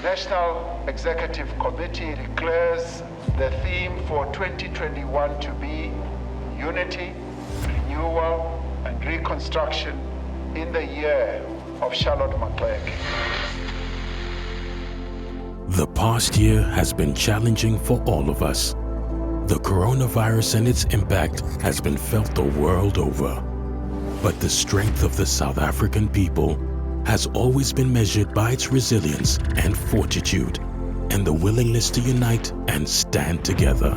National Executive Committee declares the theme for 2021 to be Unity, Renewal, and Reconstruction in the year of Charlotte Maxeke. The past year has been challenging for all of us. The coronavirus and its impact has been felt the world over. But the strength of the South African people has always been measured by its resilience and fortitude, and the willingness to unite and stand together.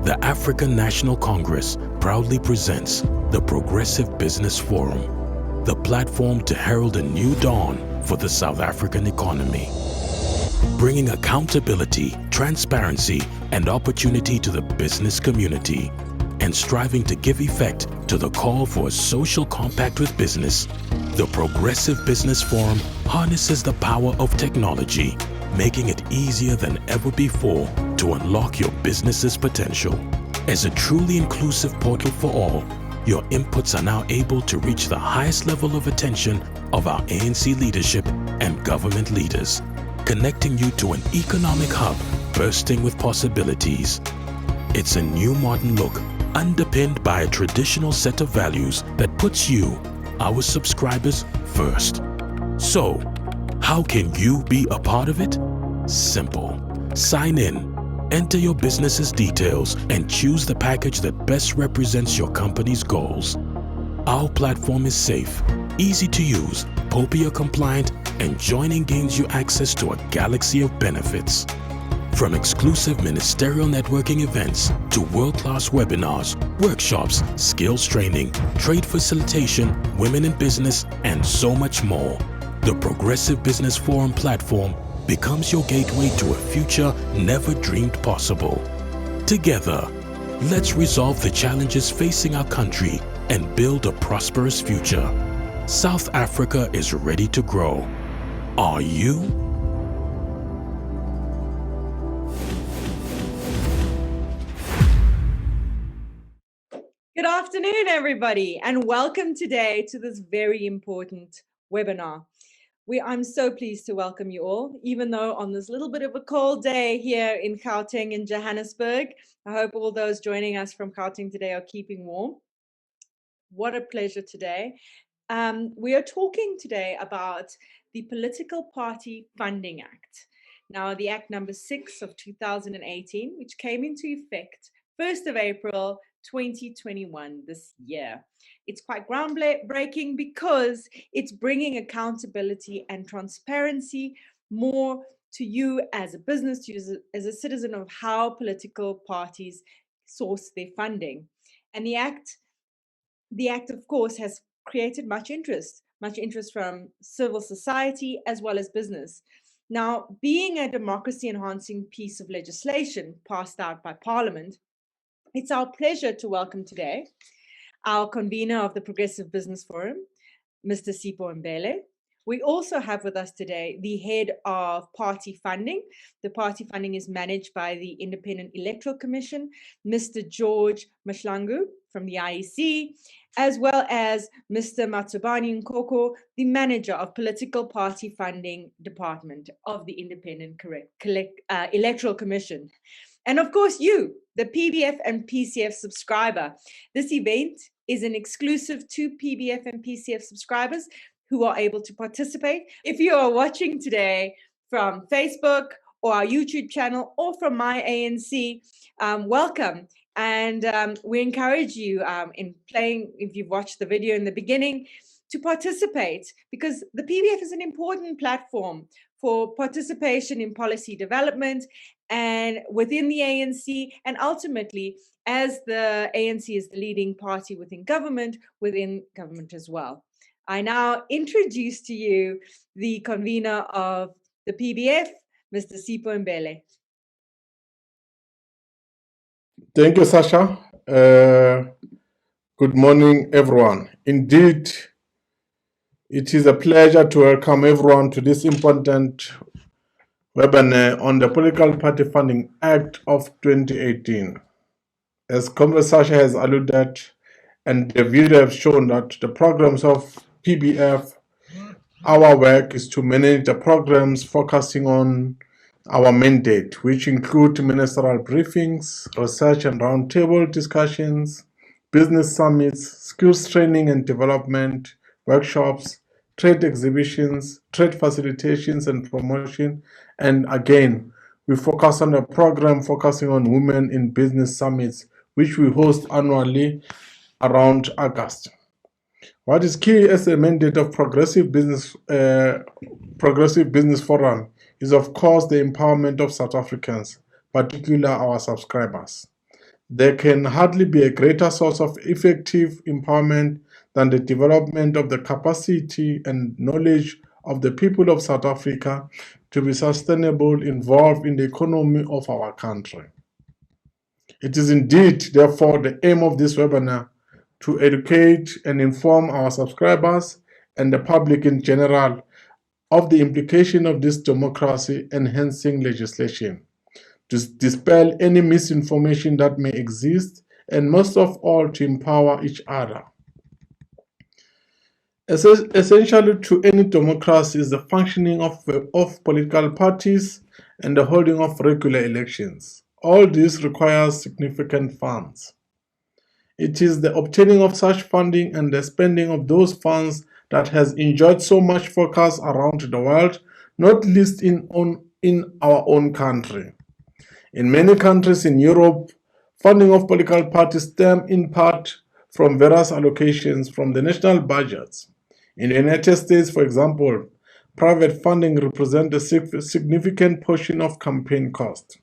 The African National Congress proudly presents the Progressive Business Forum, the platform to herald a new dawn for the South African economy. Bringing accountability, transparency, and opportunity to the business community, and striving to give effect to the call for a social compact with business, the Progressive Business Forum harnesses the power of technology, making it easier than ever before to unlock your business's potential. As a truly inclusive portal for all, your inputs are now able to reach the highest level of attention of our ANC leadership and government leaders, connecting you to an economic hub bursting with possibilities. It's a new modern look, underpinned by a traditional set of values that puts you, our subscribers, first. So, how can you be a part of it? Simple. Sign in, enter your business's details, and choose the package that best represents your company's goals. Our platform is safe, easy to use, POPIA compliant, and joining gains you access to a galaxy of benefits. From exclusive ministerial networking events to world-class webinars, workshops, skills training, trade facilitation, women in business, and so much more, the Progressive Business Forum platform becomes your gateway to a future never dreamed possible. Together, let's resolve the challenges facing our country and build a prosperous future. South Africa is ready to grow. Are you? Good afternoon, everybody, and welcome today to this very important webinar. I'm so pleased to welcome you all, even though on this little bit of a cold day here in Gauteng and Johannesburg. I hope all those joining us from Gauteng today are keeping warm. What a pleasure today. We are talking today about the Political Party Funding Act. Now, the Act number 6 of 2018, which came into effect 1st of April 2021 this year. It's quite groundbreaking because it's bringing accountability and transparency more to you as a business, to you as a citizen, of how political parties source their funding. And the act, of course, has created much interest from civil society as well as business. Now, being a democracy-enhancing piece of legislation passed out by Parliament, it's our pleasure to welcome today our convener of the Progressive Business Forum, Mr. Sipho Mbele. We also have with us today the head of party funding. The party funding is managed by the Independent Electoral Commission, Mr. George Mahlangu from the IEC, as well as Mr. Matsobane Nkoko, the manager of Political Party Funding Department of the Independent Electoral Commission. And of course, you, the PBF and PCF subscriber. This event is an exclusive to PBF and PCF subscribers who are able to participate. If you are watching today from Facebook or our YouTube channel or from my ANC, welcome. And we encourage you if you've watched the video in the beginning, to participate, because the PBF is an important platform for participation in policy development and within the ANC, and ultimately, as the ANC is the leading party within government as well. I now introduce to you the convener of the PBF, Mr. Sipho Mbele. Thank you, Sasha. Good morning, everyone. Indeed, it is a pleasure to welcome everyone to this important webinar on the Political Party Funding Act of 2018. As Comrade Sasha has alluded, and the video have shown that the programs of PBF Our work is to manage the programs focusing on our mandate, which include ministerial briefings, research and roundtable discussions, business summits, skills training and development, workshops, trade exhibitions, trade facilitations and promotion, and again, we focus on a program focusing on women in business summits, which we host annually around August. What is key as a mandate of Progressive Business Forum is, of course, the empowerment of South Africans, particularly our subscribers. There can hardly be a greater source of effective empowerment than the development of the capacity and knowledge of the people of South Africa to be sustainable, involved in the economy of our country. It is indeed, therefore, the aim of this webinar to educate and inform our subscribers and the public in general of the implication of this democracy-enhancing legislation, to dispel any misinformation that may exist, and most of all, to empower each other. Essentially to any democracy is the functioning of political parties and the holding of regular elections. All this requires significant funds. It is the obtaining of such funding and the spending of those funds that has enjoyed so much focus around the world, not least in our own country. In many countries in Europe, funding of political parties stem in part from various allocations from the national budgets. In the United States, for example, private funding represents a significant portion of campaign cost.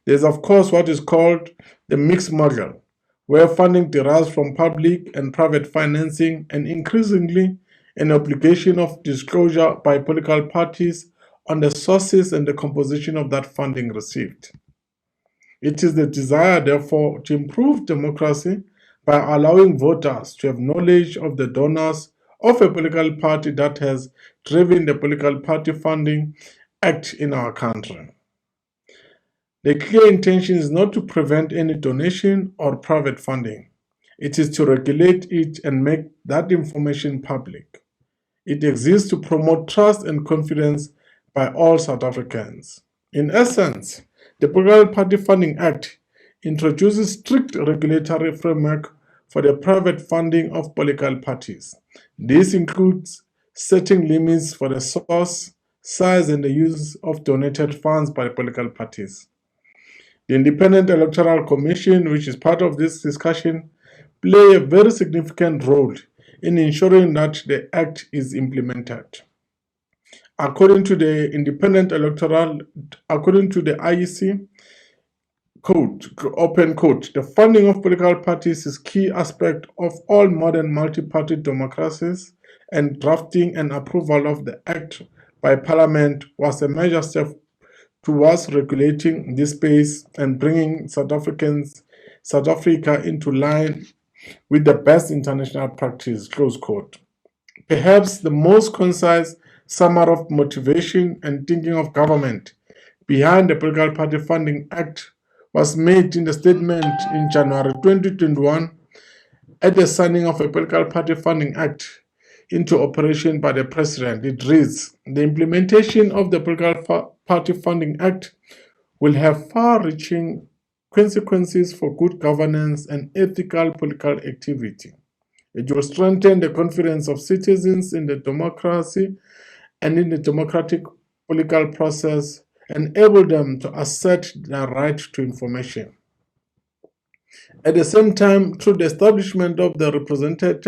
There is, of course, what is called the mixed model, where funding derives from public and private financing, and increasingly an obligation of disclosure by political parties on the sources and the composition of that funding received. It is the desire, therefore, to improve democracy by allowing voters to have knowledge of the donors of a political party that has driven the Political Party Funding Act in our country. The clear intention is not to prevent any donation or private funding. It is to regulate it and make that information public. It exists to promote trust and confidence by all South Africans. In essence, the Political Party Funding Act introduces strict regulatory framework for the private funding of political parties. This includes setting limits for the source, size, and the use of donated funds by political parties. The Independent Electoral Commission, which is part of this discussion, play a very significant role in ensuring that the Act is implemented. According to the IEC open quote, the funding of political parties is key aspect of all modern multi-party democracies, and drafting and approval of the Act by Parliament was a major step towards regulating this space and bringing South Africa into line with the best international practice, close quote. Perhaps the most concise summary of motivation and thinking of government behind the Political Party Funding Act was made in the statement in January 2021 at the signing of a Political Party Funding Act into operation by the President. It reads, the implementation of the Political Party Funding Act will have far-reaching consequences for good governance and ethical political activity. It will strengthen the confidence of citizens in the democracy and in the democratic political process, enable them to assert their right to information. At the same time, through the establishment of the Represented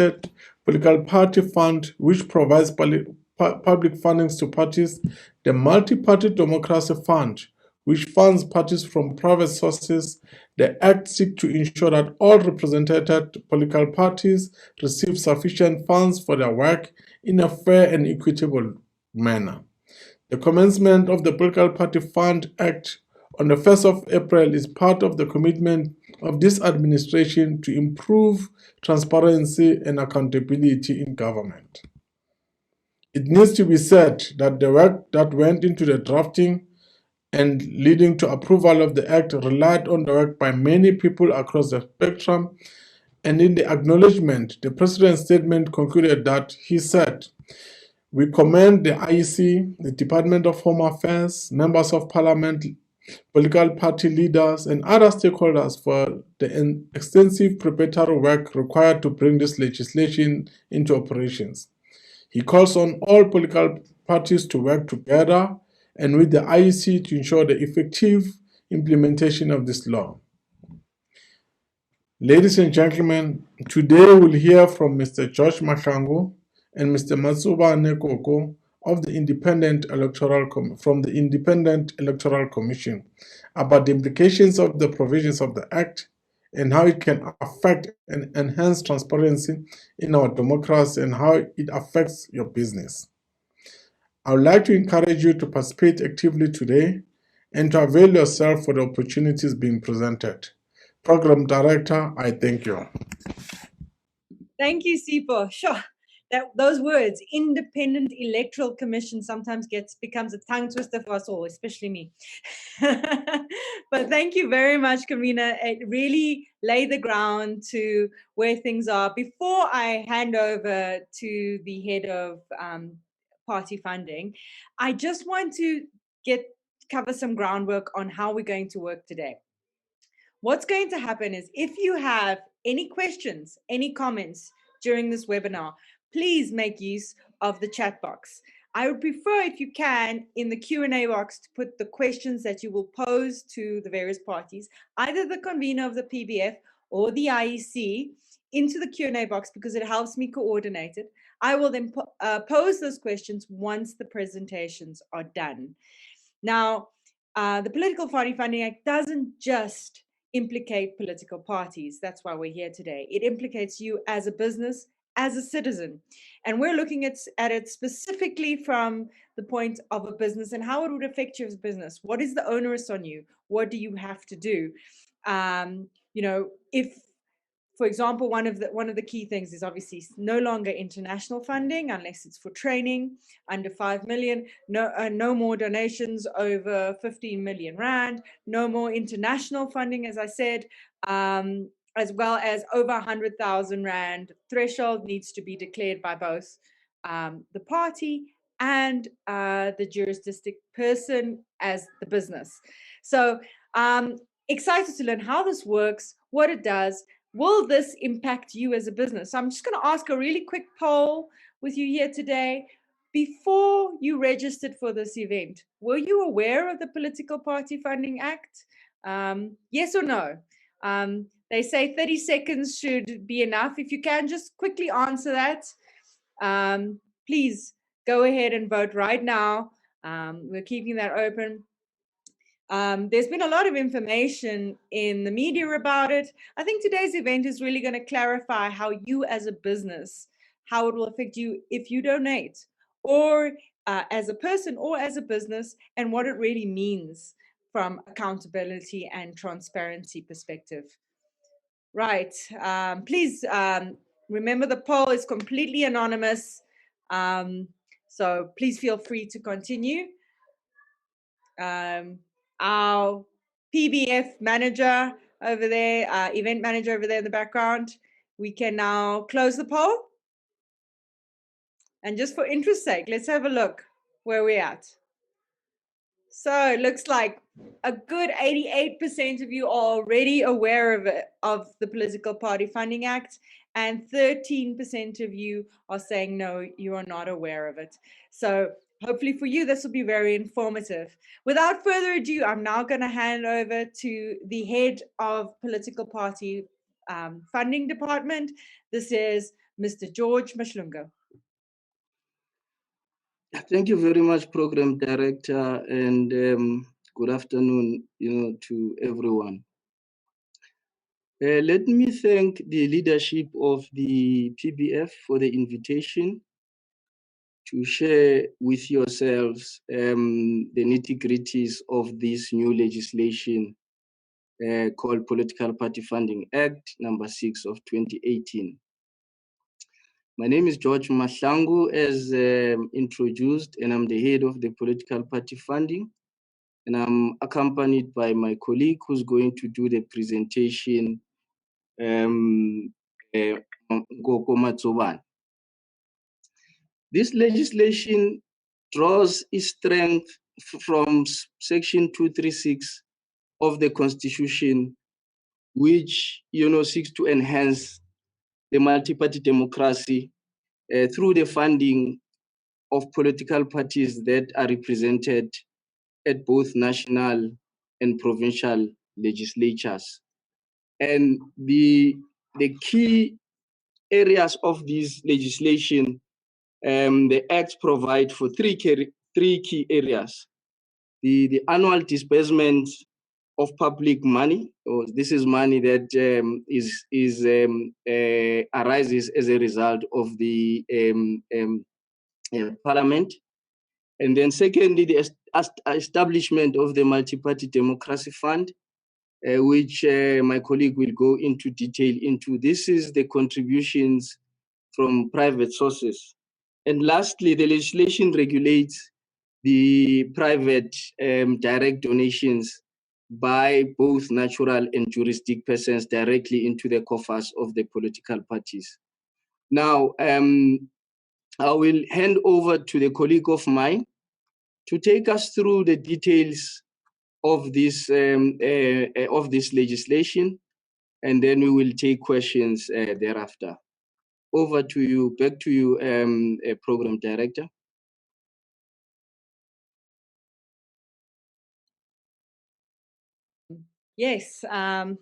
Political Party Fund, which provides public fundings to parties, the Multi-Party Democracy Fund, which funds parties from private sources, the Act seeks to ensure that all represented political parties receive sufficient funds for their work in a fair and equitable manner. The commencement of the Political Party Fund Act on the 1st of April is part of the commitment of this administration to improve transparency and accountability in government. It needs to be said that the work that went into the drafting and leading to approval of the Act relied on the work by many people across the spectrum, and in the acknowledgement, the President's statement concluded that, he said, We commend the IEC, the Department of Home Affairs, members of parliament, political party leaders, and other stakeholders for the extensive preparatory work required to bring this legislation into operations. He calls on all political parties to work together and with the IEC to ensure the effective implementation of this law. Ladies and gentlemen, today we'll hear from Mr. George Mahlangu and Mr. Matsobane Nkoko of the Independent Electoral Commission about the implications of the provisions of the Act and how it can affect and enhance transparency in our democracy and how it affects your business. I would like to encourage you to participate actively today and to avail yourself for the opportunities being presented. Program Director, I thank you. Thank you, Sipho. Sure. Those words, Independent Electoral Commission, sometimes becomes a tongue twister for us all, especially me. But thank you very much, Convenor. It really laid the ground to where things are. Before I hand over to the head of party funding, I just want to cover some groundwork on how we're going to work today. What's going to happen is if you have any questions, any comments during this webinar, please make use of the chat box. I would prefer, if you can, in the Q&A box to put the questions that you will pose to the various parties, either the convener of the PBF or the IEC, into the Q&A box because it helps me coordinate it. I will then pose those questions once the presentations are done. Now, the Political Party Funding Act doesn't just implicate political parties. That's why we're here today. It implicates you as a business, as a citizen. And we're looking at it specifically from the point of a business and how it would affect you as a business. What is the onerous on you? What do you have to do? If, for example, one of the key things is obviously no longer international funding unless it's for training under 5 million. No more donations over 15 million rand. No more international funding, as I said, as well as over 100,000 rand threshold needs to be declared by both the party and the juristic person as the business. So excited to learn how this works, what it does. Will this impact you as a business? So I'm just going to ask a really quick poll with you here today. Before you registered for this event, were you aware of the Political Party Funding Act? Yes or no? They say 30 seconds should be enough. If you can just quickly answer that, please go ahead and vote right now. We're keeping that open. There's been a lot of information in the media about it. I think today's event is really going to clarify how you as a business, how it will affect you if you donate, or as a person or as a business, and what it really means from accountability and transparency perspective. Right. Please remember the poll is completely anonymous. So please feel free to continue. Our PBF manager over there, event manager over there in the background, we can now close the poll. And just for interest's sake, let's have a look where we're at. So it looks like a good 88% of you are already aware of the Political Party Funding Act, and 13% of you are saying no, you are not aware of it. So hopefully for you, this will be very informative. Without further ado, I'm now going to hand over to the head of Political Party Funding Department. This is Mr. George Mahlangu. Thank you very much, Program Director, and good afternoon, to everyone. Let me thank the leadership of the PBF for the invitation to share with yourselves the nitty-gritties of this new legislation called Political Party Funding Act number 6 of 2018. My name is George Mahlangu, as introduced, and I'm the head of the Political Party Funding. And I'm accompanied by my colleague who's going to do the presentation, Nkoko Matsobane. This legislation draws its strength from Section 236 of the Constitution, which seeks to enhance the multi-party democracy through the funding of political parties that are represented at both national and provincial legislatures. And the key areas of this legislation, the acts provide for three key areas. The annual disbursement of public money, or this is money that arises as a result of the parliament. And then secondly, the establishment of the multi-party democracy fund, which my colleague will go into detail into. This is the contributions from private sources. And lastly, the legislation regulates the private direct donations by both natural and juristic persons directly into the coffers of the political parties. Now, I will hand over to the colleague of mine to take us through the details of this legislation, and then we will take questions thereafter. Over to you, back to you, Program Director. Yes, I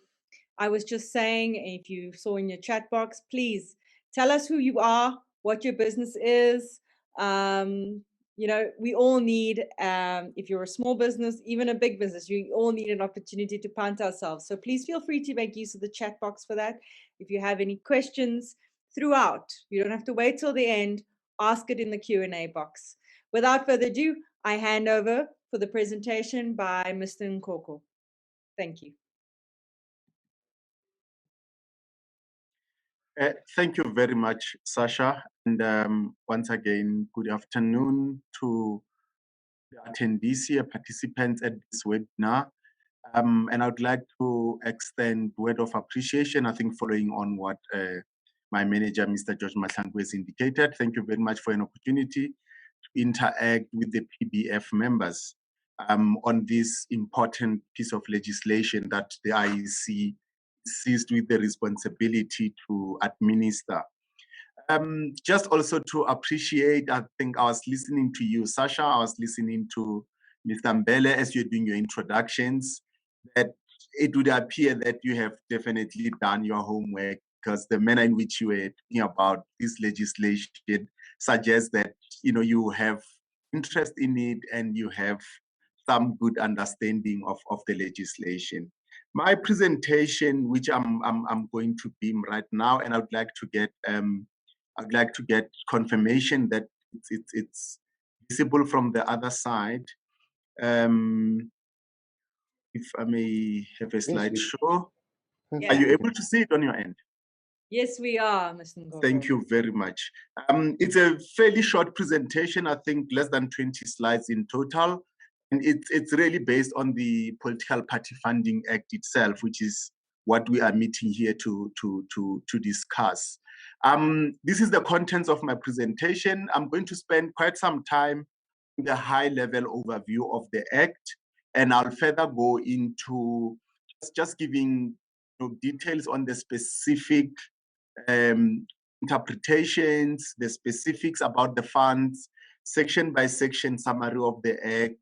was just saying, if you saw in your chat box, please tell us who you are, what your business is. We all need, if you're a small business, even a big business, you all need an opportunity to punt ourselves. So please feel free to make use of the chat box for that. If you have any questions throughout, you don't have to wait till the end, ask it in the Q&A box. Without further ado, I hand over for the presentation by Mr. Nkoko. Thank you. Thank you very much, Sasha. And once again, good afternoon to the attendees here, participants at this webinar. And I would like to extend word of appreciation, I think following on what my manager, Mr. George Mahlangu, has indicated. Thank you very much for an opportunity to interact with the PBF members on this important piece of legislation that the IEC is seized with the responsibility to administer. Just also to appreciate, I think I was listening to you, Sasha, I was listening to Mr. Mbele as you're doing your introductions, that it would appear that you have definitely done your homework, because the manner in which you were talking about this legislation suggests that you have interest in it and you have some good understanding of the legislation. My presentation, which I'm going to beam right now, and I'd like to get confirmation that it's visible from the other side. If I may have a slideshow. Yeah. Are you able to see it on your end? Yes, we are, Mr. Nkoko. Thank you very much. It's a fairly short presentation, I think less than 20 slides in total. And it's really based on the Political Party Funding Act itself, which is what we are meeting here to discuss. This is the contents of my presentation. I'm going to spend quite some time in the high-level overview of the Act, and I'll further go into just giving details on the specific interpretations, the specifics about the funds, section by section summary of the Act,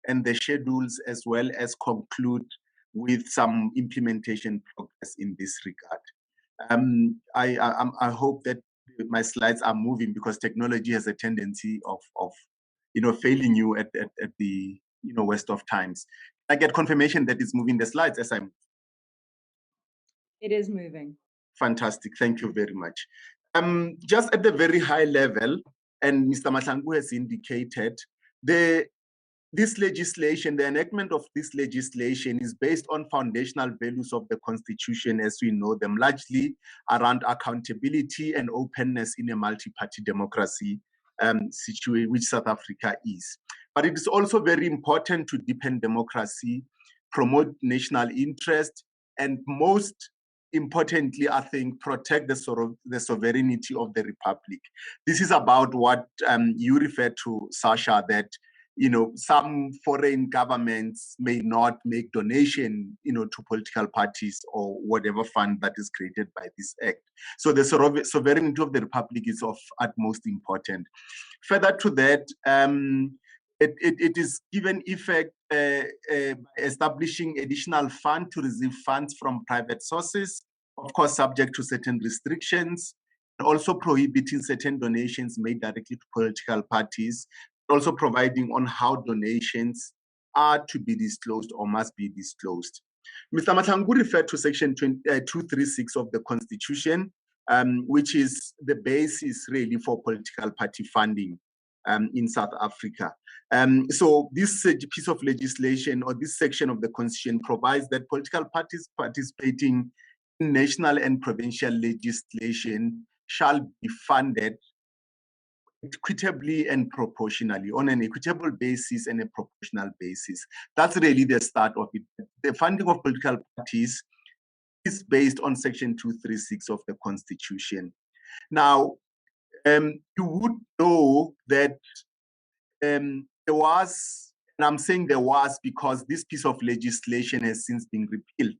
and the schedules, as well as conclude with some implementation progress in this regard. I hope that my slides are moving, because technology has a tendency of failing you at the waste of times. I get confirmation that it's moving the slides as I'm. It is moving. Fantastic, thank you very much. Just at the very high level, and Mr. Mahlangu has indicated, this legislation, the enactment of this legislation is based on foundational values of the Constitution as we know them, largely around accountability and openness in a multi-party democracy situation, which South Africa is. But it is also very important to deepen democracy, promote national interest, and most importantly, I think, protect the sovereignty of the republic. This is about what you referred to, Sasha, that some foreign governments may not make donation, to political parties or whatever fund that is created by this act. So the sovereignty of the republic is of utmost importance. Further to that, it is given effect establishing additional fund to receive funds from private sources, of course, subject to certain restrictions, and also prohibiting certain donations made directly to political parties, also providing on how donations are to be disclosed or must be disclosed. Mr. Mahlangu referred to Section 236 of the Constitution, which is the basis really for political party funding in South Africa. So this piece of legislation or this section of the Constitution provides that political parties participating in national and provincial legislation shall be funded equitably and proportionally, on an equitable basis and a proportional basis. That's really the start of it. The funding of political parties is based on Section 236 of the Constitution. Now, you would know that there was, and I'm saying there was because this piece of legislation has since been repealed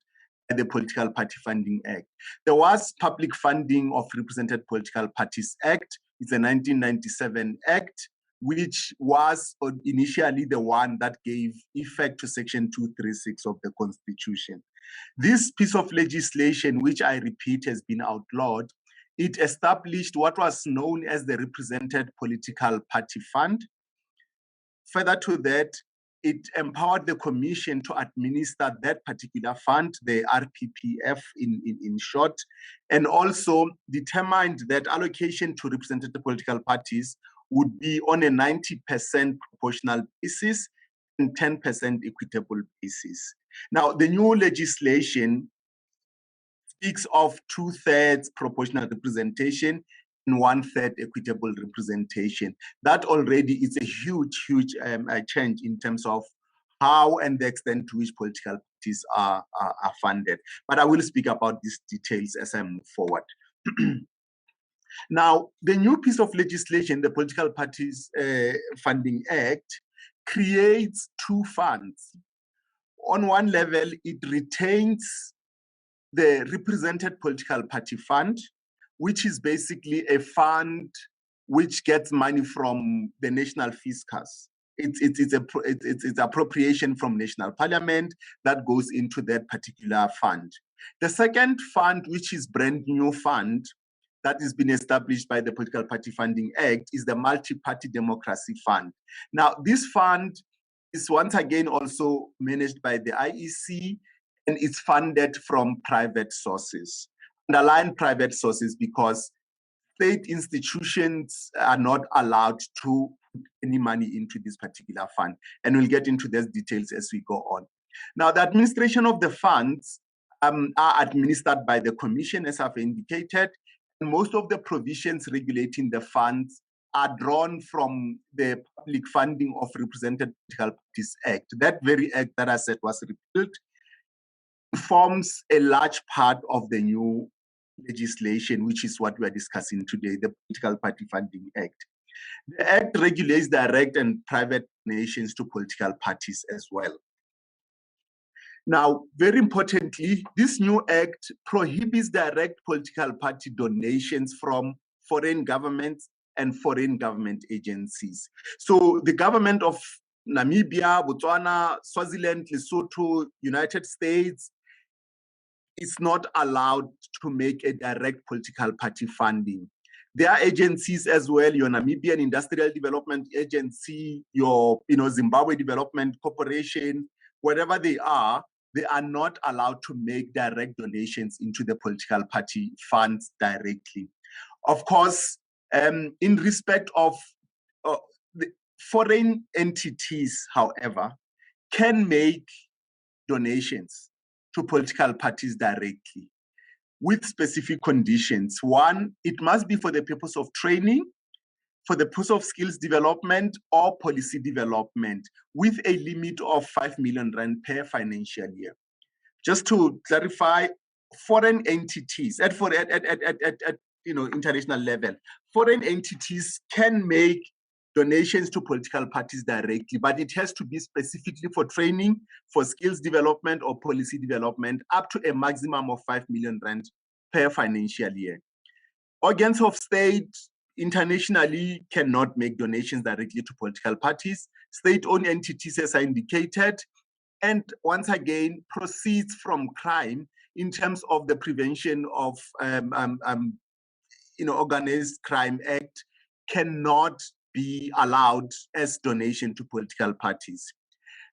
by the Political Party Funding Act. There was Public Funding of Represented Political Parties Act. It's a 1997 act, which was initially the one that gave effect to Section 236 of the Constitution. This piece of legislation, which I repeat has been outlawed, it established what was known as the Represented Political Party Fund. Further to that, it empowered the Commission to administer that particular fund, the RPPF in short, and also determined that allocation to represented political parties would be on a 90% proportional basis and 10% equitable basis. Now, the new legislation speaks of 2/3 proportional representation and 1/3 equitable representation. That already is a huge change in terms of how and the extent to which political parties are funded. But I will speak about these details as I move forward. Now, the new piece of legislation, the Political Parties Funding Act, creates two funds. On one level, it retains the Represented Political Party Fund, which is basically a fund which gets money from the national fiscus. It's appropriation from national parliament that goes into that particular fund. The second fund, which is brand new fund that has been established by the Political Party Funding Act, is the Multi-Party Democracy Fund. Now, this fund is once again also managed by the IEC, and it's funded from private sources. Underline private sources because state institutions are not allowed to put any money into this particular fund. And we'll get into those details as we go on. Now, the administration of the funds are administered by the Commission, as I've indicated. And most of the provisions regulating the funds are drawn from the Public Funding of Represented Political Parties Act. That very act that I said was repealed forms a large part of the new legislation, which is what we are discussing today, the Political Party Funding Act. The Act regulates direct and private donations to political parties as well. Now, very importantly, this new Act prohibits direct political party donations from foreign governments and foreign government agencies. So the government of Namibia, Botswana, Swaziland, Lesotho, United States, is not allowed to make a direct political party funding. There are agencies as well, your Namibian Industrial Development Agency, your Zimbabwe Development Corporation, whatever they are not allowed to make direct donations into the political party funds directly. Of course, in respect of the foreign entities, however, can make donations to political parties directly with specific conditions. One, it must be for the purpose of training, for the purpose of skills development or policy development with a limit of 5 million rand per financial year. Just to clarify, foreign entities at international level, foreign entities can make donations to political parties directly, but it has to be specifically for training, for skills development or policy development, up to a maximum of 5 million rand per financial year. Organs of state internationally cannot make donations directly to political parties. State-owned entities, as I indicated, and once again, proceeds from crime in terms of the Prevention of Organized Crime Act cannot be allowed as donation to political parties.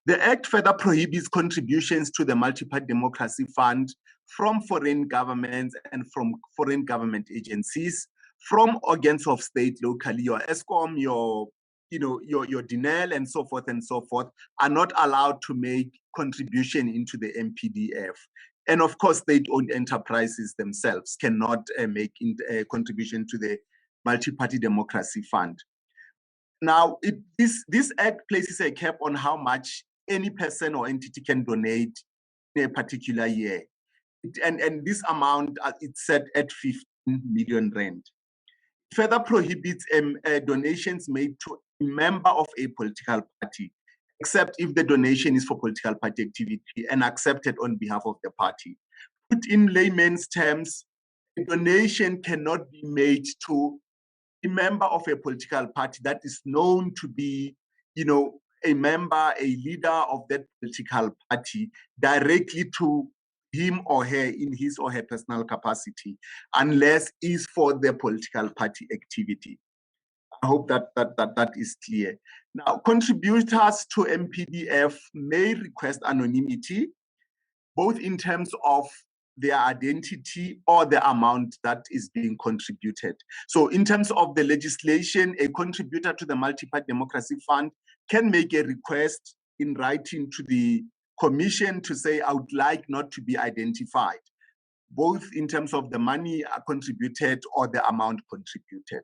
The Act further prohibits contributions to the Multi-Party Democracy Fund from foreign governments and from foreign government agencies, from organs of state locally, your ESCOM, your DINEL and so forth, are not allowed to make contribution into the MPDF. And of course, state-owned enterprises themselves cannot make a contribution to the Multi-Party Democracy Fund. Now, this act places a cap on how much any person or entity can donate in a particular year. And this amount, it's set at 15 million rand. It further prohibits donations made to a member of a political party, except if the donation is for political party activity and accepted on behalf of the party. Put in layman's terms, a donation cannot be made to a member of a political party that is known to be, a member, a leader of that political party directly to him or her in his or her personal capacity, unless it's for the political party activity. I hope that is clear. Now, contributors to MPDF may request anonymity, both in terms of their identity or the amount that is being contributed. So in terms of the legislation, a contributor to the Multi-Party Democracy Fund can make a request in writing to the Commission to say, I would like not to be identified, both in terms of the money contributed or the amount contributed.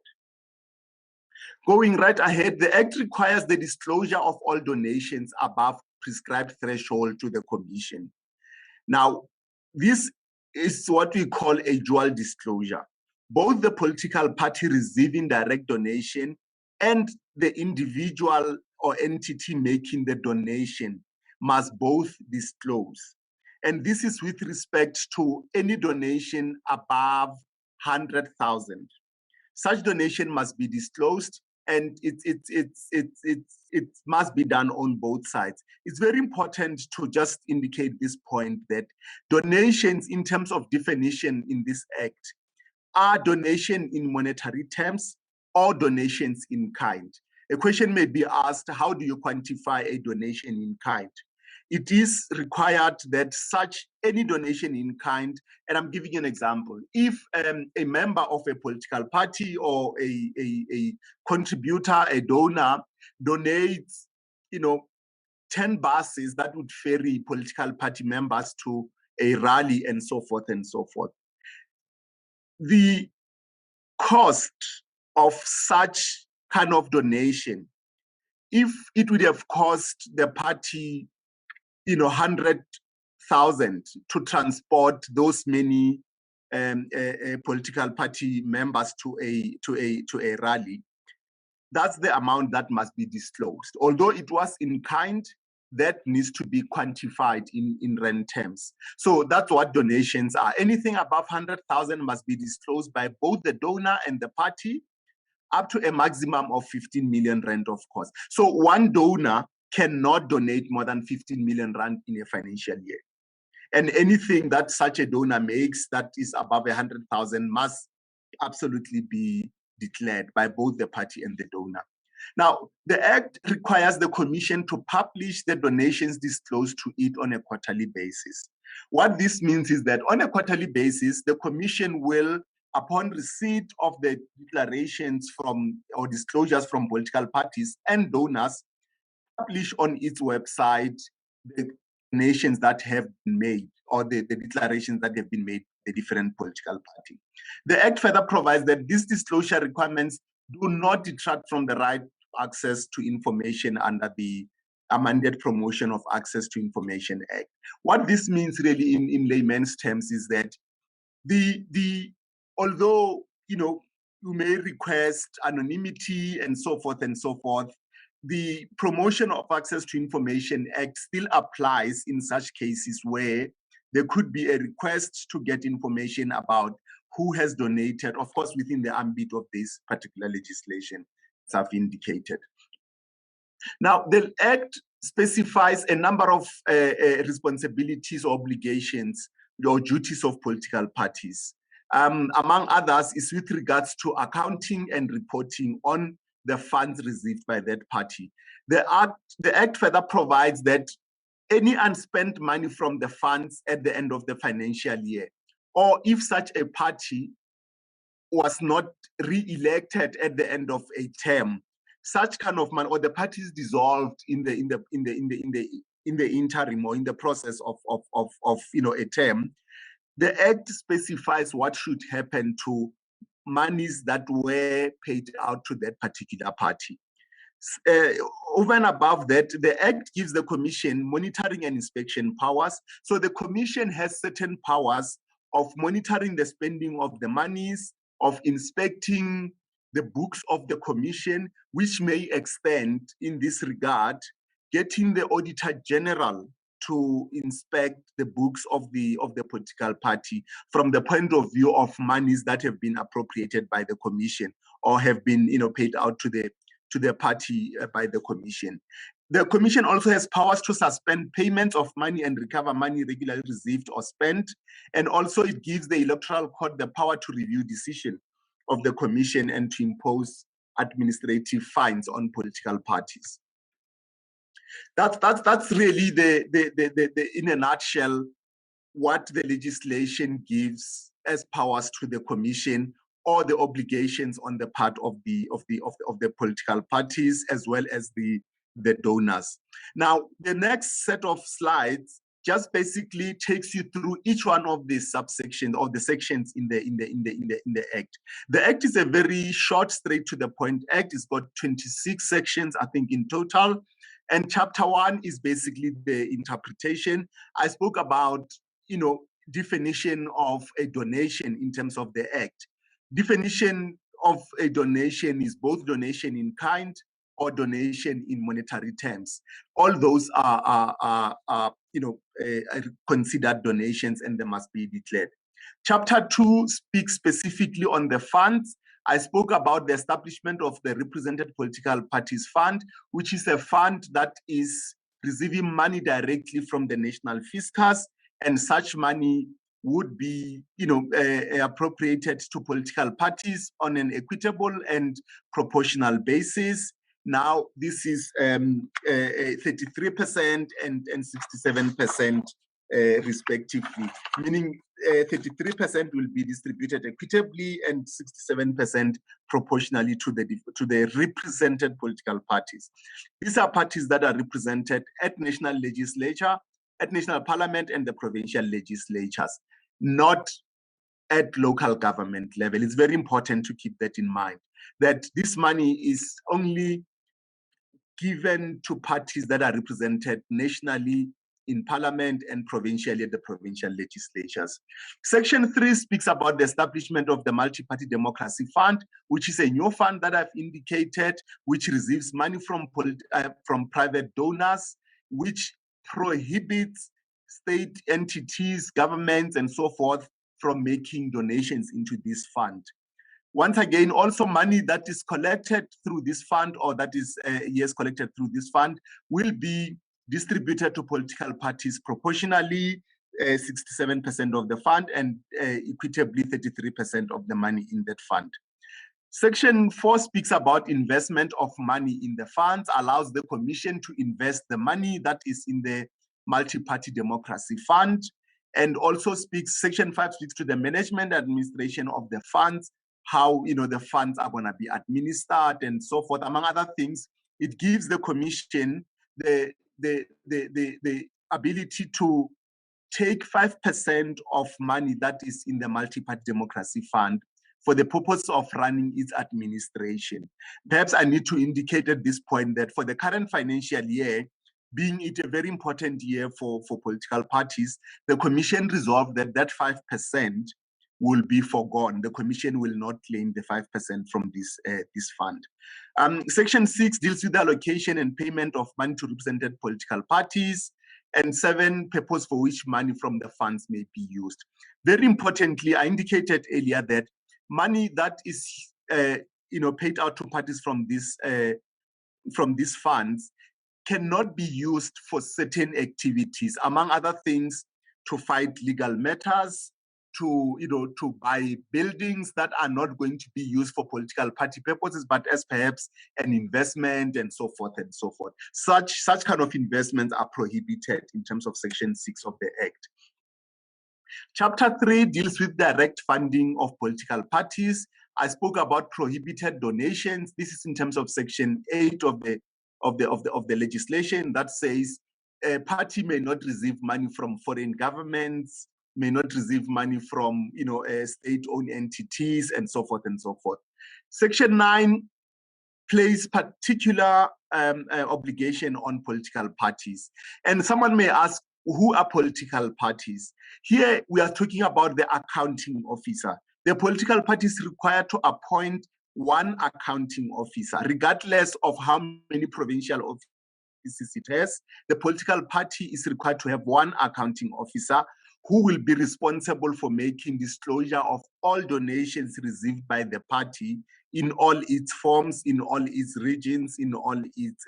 Going right ahead, the Act requires the disclosure of all donations above prescribed threshold to the Commission. Now, this is what we call a dual disclosure. Both the political party receiving direct donation and the individual or entity making the donation must both disclose. And this is with respect to any donation above 100,000. Such donation must be disclosed, and it must be done on both sides. It's very important to just indicate this point that donations in terms of definition in this act are donation in monetary terms or donations in kind. A question may be asked, how do you quantify a donation in kind? It is required that any donation in kind, and I'm giving you an example. If a member of a political party or a contributor, a donor, donates, 10 buses that would ferry political party members to a rally and so forth and so forth. The cost of such kind of donation, if it would have cost the party 100,000 to transport those many political party members to a rally, that's the amount that must be disclosed. Although it was in kind, that needs to be quantified in rand terms. So that's what donations are. Anything above 100,000 must be disclosed by both the donor and the party, up to a maximum of 15 million rand, of course. So one donor cannot donate more than 15 million rand in a financial year. And anything that such a donor makes that is above 100,000 must absolutely be declared by both the party and the donor. Now, the Act requires the Commission to publish the donations disclosed to it on a quarterly basis. What this means is that on a quarterly basis, the Commission will, upon receipt of the declarations from or disclosures from political parties and donors, publish on its website the donations that have been made or the declarations that have been made by the different political party. The Act further provides that these disclosure requirements do not detract from the right to access to information under the Amended Promotion of Access to Information Act. What this means really in layman's terms is that Although, you may request anonymity and so forth, the Promotion of Access to Information Act still applies in such cases where there could be a request to get information about who has donated, of course, within the ambit of this particular legislation, as I've indicated. Now, the Act specifies a number of responsibilities or obligations or duties of political parties. Among others is with regards to accounting and reporting on the funds received by that party. The Act further provides that any unspent money from the funds at the end of the financial year, or if such a party was not re-elected at the end of a term, such kind of money, or the party is dissolved in the interim or in the process of a term, the Act specifies what should happen to monies that were paid out to that particular party. Over and above that, the Act gives the Commission monitoring and inspection powers. So the Commission has certain powers of monitoring the spending of the monies, of inspecting the books of the Commission, which may extend in this regard, getting the Auditor General to inspect the books of the political party from the point of view of monies that have been appropriated by the Commission or have been paid out to the party by the Commission. The Commission also has powers to suspend payments of money and recover money regularly received or spent. And also it gives the Electoral Court the power to review decision of the Commission and to impose administrative fines on political parties. That's really the in a nutshell what the legislation gives as powers to the Commission, or the obligations on the part of the political parties as well as the donors. Now, the next set of slides just basically takes you through each one of the subsections or the sections in the Act. The Act is a very short, straight to the point Act. It's got 26 sections, I think, in total. And Chapter 1 is basically the interpretation. I spoke about, definition of a donation in terms of the Act. Definition of a donation is both donation in kind or donation in monetary terms. All those are considered donations and they must be declared. Chapter 2 speaks specifically on the funds. I spoke about the establishment of the Represented Political Parties Fund, which is a fund that is receiving money directly from the national fiscus, and such money would be appropriated to political parties on an equitable and proportional basis. Now, this is 33% and 67% respectively, meaning 33% will be distributed equitably and 67% proportionally to the represented political parties. These are parties that are represented at national legislature, at national parliament and the provincial legislatures, not at local government level. It's very important to keep that in mind, that this money is only given to parties that are represented nationally in parliament and provincially at the provincial legislatures. Section 3 speaks about the establishment of the Multi-Party Democracy Fund, which is a new fund that I've indicated, which receives money from private donors, which prohibits state entities, governments, and so forth from making donations into this fund. Once again, also money that is collected through this fund, or that is collected through this fund, will be distributed to political parties proportionally, 67% of the fund, and equitably 33% of the money in that fund. Section 4 speaks about investment of money in the funds, allows the Commission to invest the money that is in the Multi-Party Democracy Fund, and also Section 5 speaks to the management administration of the funds, how the funds are going to be administered and so forth. Among other things, it gives the Commission the ability to take 5% of money that is in the Multi-Party Democracy Fund for the purpose of running its administration. Perhaps I need to indicate at this point that for the current financial year, being it a very important year for political parties, the Commission resolved that 5% will be foregone. The Commission will not claim the 5% from this fund. Section 6 deals with the allocation and payment of money to represented political parties, and 7, purpose for which money from the funds may be used. Very importantly, I indicated earlier that money that is paid out to parties from these funds cannot be used for certain activities, among other things, to fight legal matters, to buy buildings that are not going to be used for political party purposes, but as perhaps an investment and so forth and so forth. Such kind of investments are prohibited in terms of Section 6 of the Act. Chapter 3 deals with direct funding of political parties. I spoke about prohibited donations. This is in terms of Section 8 of the legislation that says a party may not receive money from foreign governments, may not receive money from state-owned entities, and so forth and so forth. Section 9 places particular obligation on political parties. And someone may ask, who are political parties? Here we are talking about the accounting officer. The political party is required to appoint one accounting officer, regardless of how many provincial offices it has. The political party is required to have one accounting officer who will be responsible for making disclosure of all donations received by the party in all its forms, in all its regions, in all its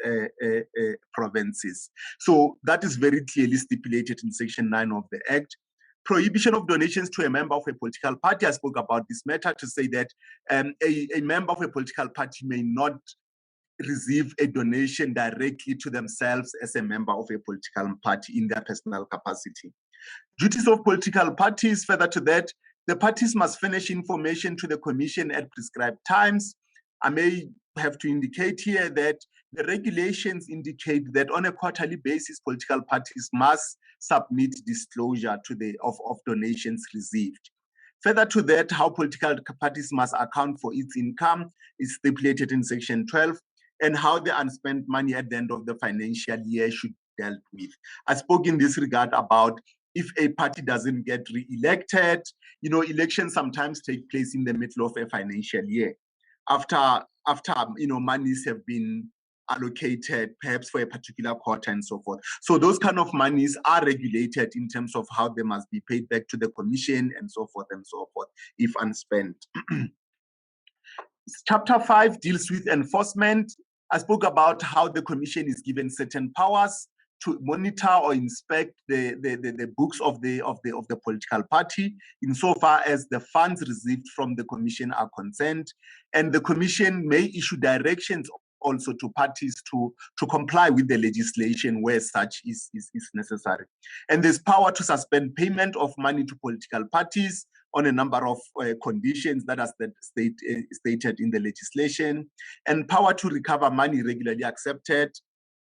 provinces. So that is very clearly stipulated in Section 9 of the Act. Prohibition of donations to a member of a political party. I spoke about this matter to say that a member of a political party may not receive a donation directly to themselves as a member of a political party in their personal capacity. Duties of political parties, further to that, the parties must furnish information to the Commission at prescribed times. I may have to indicate here that the regulations indicate that on a quarterly basis, political parties must submit disclosure of donations received. Further to that, how political parties must account for its income is stipulated in Section 12, and how the unspent money at the end of the financial year should be dealt with. I spoke in this regard about if a party doesn't get re-elected, elections sometimes take place in the middle of a financial year, after monies have been allocated, perhaps for a particular quarter and so forth. So those kind of monies are regulated in terms of how they must be paid back to the Commission and so forth, if unspent. Chapter 5 deals with enforcement. I spoke about how the Commission is given certain powers to monitor or inspect the books of the political party, insofar as the funds received from the Commission are concerned, and the Commission may issue directions also to parties to comply with the legislation where such is necessary. And there's power to suspend payment of money to political parties on a number of conditions that are stated in the legislation, and power to recover money regularly accepted.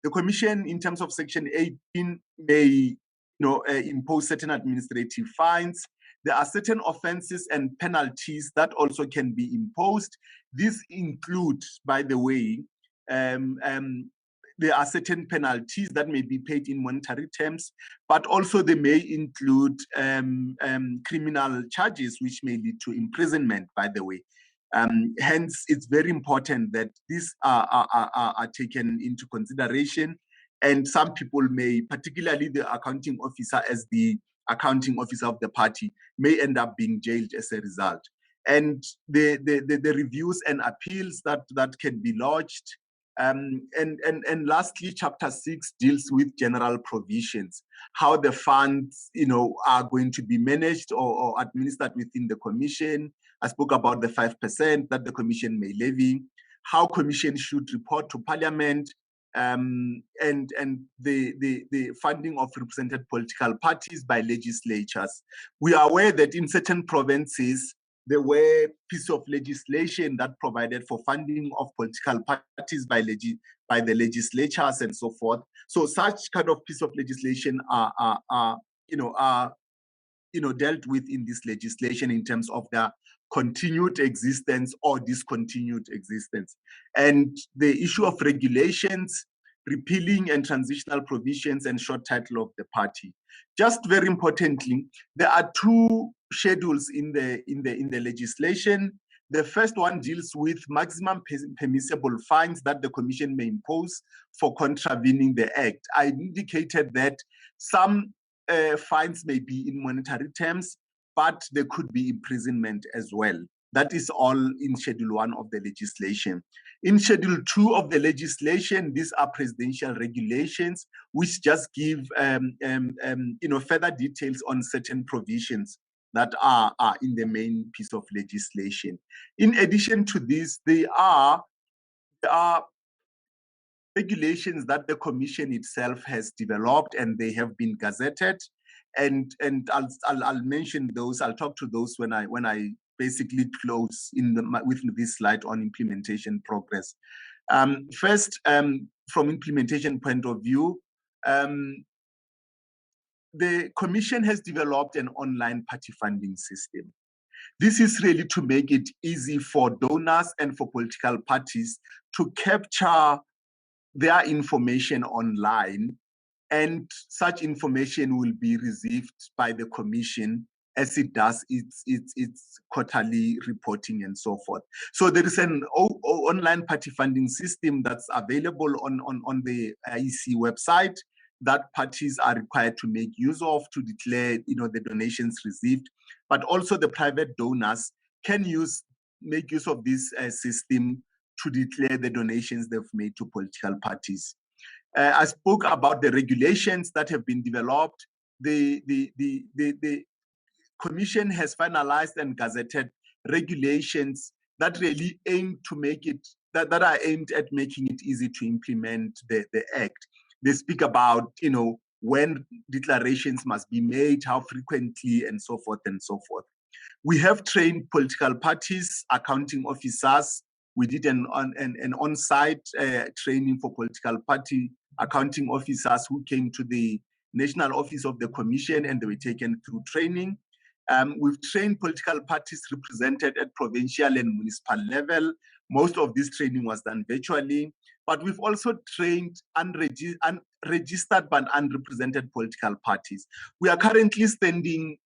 The Commission, in terms of Section 18, may impose certain administrative fines. There are certain offenses and penalties that also can be imposed. These include, by the way, there are certain penalties that may be paid in monetary terms, but also they may include criminal charges which may lead to imprisonment, by the way. Hence, it's very important that these are taken into consideration, and some people may, particularly the accounting officer as the accounting officer of the party, may end up being jailed as a result. And the reviews and appeals that can be lodged. And lastly, Chapter 6 deals with general provisions, how the funds are going to be managed or administered within the Commission. I spoke about the 5% that the Commission may levy, how Commission should report to Parliament, and the funding of represented political parties by legislatures. We are aware that in certain provinces, there were pieces of legislation that provided for funding of political parties by the legislatures and so forth. So such kind of piece of legislation are dealt with in this legislation in terms of their continued existence or discontinued existence. And the issue of regulations, repealing and transitional provisions, and short title of the party. Just very importantly, there are two schedules in the legislation. The first one deals with maximum permissible fines that the Commission may impose for contravening the Act. I indicated that some fines may be in monetary terms, but there could be imprisonment as well. That is all in Schedule 1 of the legislation. In Schedule 2 of the legislation, these are presidential regulations, which just give further details on certain provisions that are in the main piece of legislation. In addition to this, there are regulations that the Commission itself has developed, and they have been gazetted. And I'll mention those. I'll talk to those when I basically close with this slide on implementation progress. First, from implementation point of view, the Commission has developed an online party funding system. This is really to make it easy for donors and for political parties to capture their information online, and such information will be received by the Commission as it does its quarterly reporting and so forth. So there is an online party funding system that's available on the IEC website that parties are required to make use of to declare the donations received, but also the private donors can make use of this system to declare the donations they've made to political parties. I spoke about the regulations that have been developed. The Commission has finalized and gazetted regulations that really aim to make it, that are aimed at making it easy to implement the Act. They speak about, when declarations must be made, how frequently, and so forth and so forth. We have trained political parties, accounting officers. We did an on-site training for political party accounting officers who came to the National Office of the Commission, and they were taken through training. We've trained political parties represented at provincial and municipal level. Most of this training was done virtually, but we've also trained registered but unrepresented political parties. We are currently standing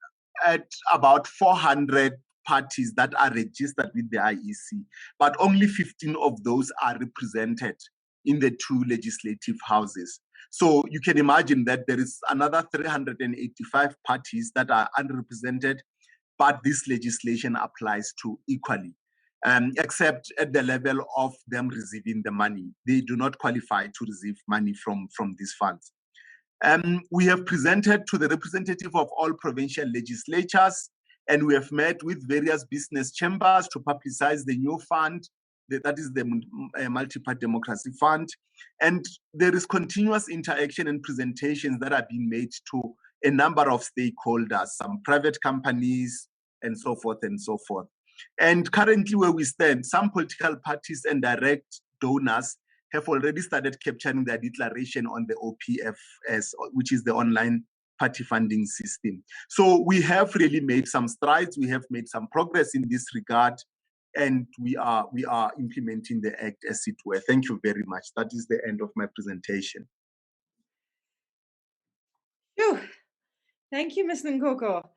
at about 400 parties that are registered with the IEC, but only 15 of those are represented in the two legislative houses. So you can imagine that there is another 385 parties that are unrepresented, but this legislation applies to equally, except at the level of them receiving the money. They do not qualify to receive money from these funds. We have presented to the representative of all provincial legislatures, and we have met with various business chambers to publicize the new fund, that is the Multi-Part Democracy Fund. And there is continuous interaction and presentations that are being made to a number of stakeholders, some private companies, and so forth and so forth. And currently where we stand, some political parties and direct donors have already started capturing their declaration on the OPFS, which is the online party funding system. So we have really made some strides. We have made some progress in this regard, and we are implementing the Act as it were. Thank you very much. That is the end of my presentation. Phew. Thank you, Mr. Nkoko.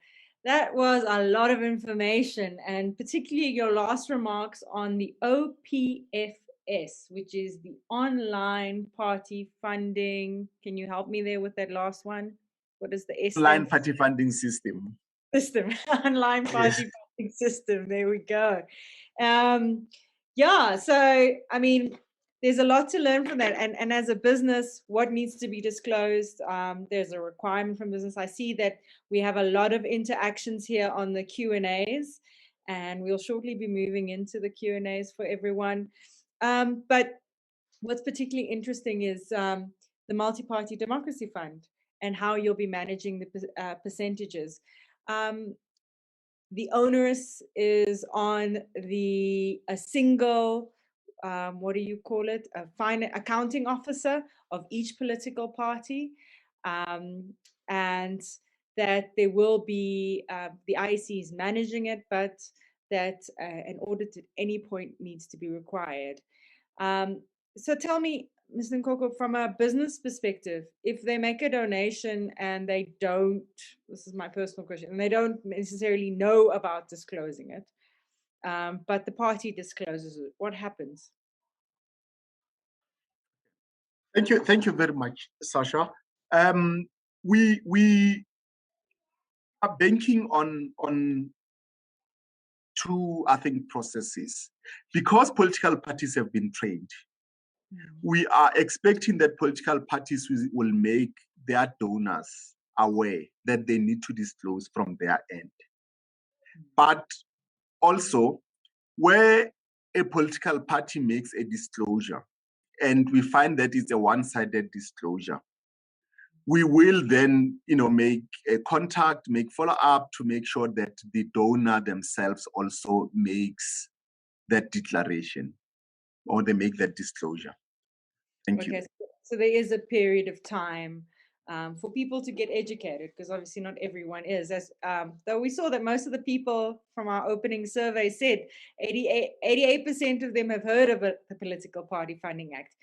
That was a lot of information, and particularly your last remarks on the OPFS, which is the online party funding. Can you help me there with that last one? What is the S? Online party funding system. Online party funding system. There we go. Yeah, so I mean, there's a lot to learn from that. And as a business, what needs to be disclosed? There's a requirement from business. I see that we have a lot of interactions here on the Q&As, and we'll shortly be moving into the Q&As for everyone. But what's particularly interesting is the Multi-Party Democracy Fund and how you'll be managing the percentages. The onus is on a single, what do you call it? A accounting officer of each political party, and that there will be, the IEC is managing it, but that an audit at any point needs to be required. So tell me, Mr. Nkoko, from a business perspective, if they make a donation and they don't, this is my personal question, and they don't necessarily know about disclosing it, but the party discloses it, what happens? Thank you very much, Sasha. We are banking on two, I think, processes. Because political parties have been trained, we are expecting that political parties will make their donors aware that they need to disclose from their end. But also, where a political party makes a disclosure, and we find that it's a one-sided disclosure, we will then, make a contact, make follow-up to make sure that the donor themselves also makes that declaration or they make that disclosure. Thank you. So there is a period of time for people to get educated, because obviously not everyone is. Though we saw that most of the people from our opening survey said 88% of them have heard of the Political Party Funding Act.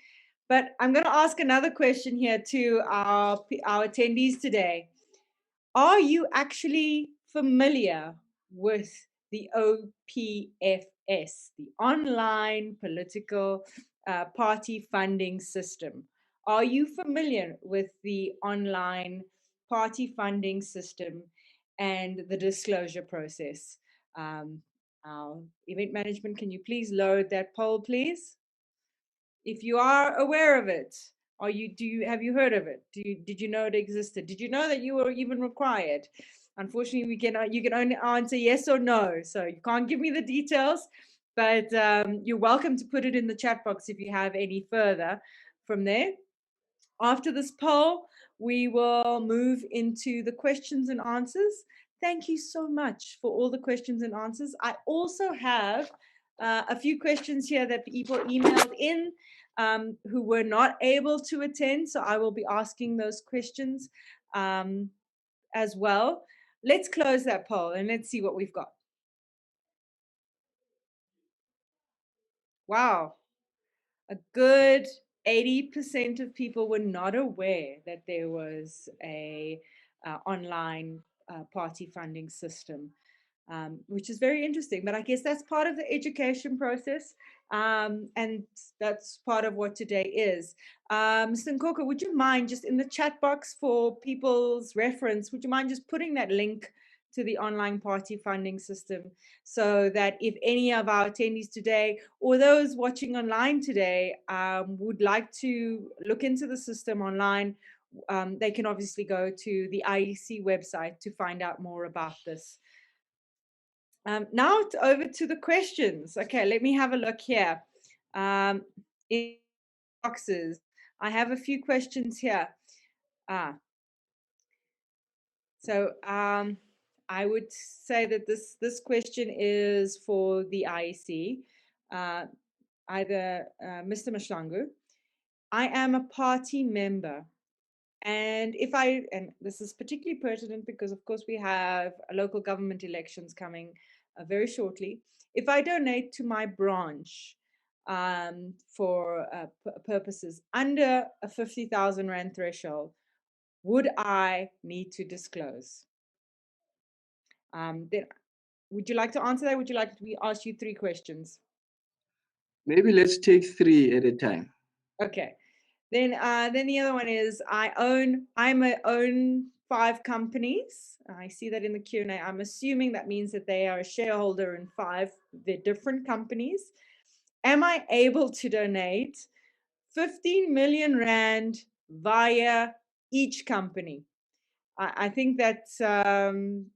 But I'm going to ask another question here to our attendees today. Are you actually familiar with the OPFS, the Online Political Party Funding System? Are you familiar with the online party funding system and the disclosure process? Our event management, can you please load that poll, please? If you are aware of it, have you heard of it? Did you know it existed? Did you know that you were even required? Unfortunately, you can only answer yes or no, so you can't give me the details, but you're welcome to put it in the chat box if you have any further from there. After this poll, we will move into the questions and answers. Thank you so much for all the questions and answers. I also have a few questions here that people emailed in who were not able to attend, so I will be asking those questions as well. Let's close that poll and let's see what we've got. Wow, a good 80% of people were not aware that there was a online party funding system, which is very interesting. But I guess that's part of the education process, and that's part of what today is. Mr. Nkoko, would you mind just in the chat box for people's reference, would you mind just putting that link to the online party funding system, so that if any of our attendees today or those watching online today would like to look into the system online, they can obviously go to the IEC website to find out more about this. Now over to the questions. Okay, let me have a look here. In boxes, I have a few questions here. So I would say that this question is for the IEC, either Mr. Mahlangu. I am a party member, and this is particularly pertinent because, of course, we have local government elections coming very shortly. If I donate to my branch for purposes under a 50,000 Rand threshold, would I need to disclose? Then, would you like to answer that? Would you like me to ask you 3 questions? Maybe let's take 3 at a time. Okay. Then the other one is I own 5 companies. I see that in the Q&A. I'm assuming that means that they are a shareholder in 5 the different companies. Am I able to donate 15 million Rand via each company? I think that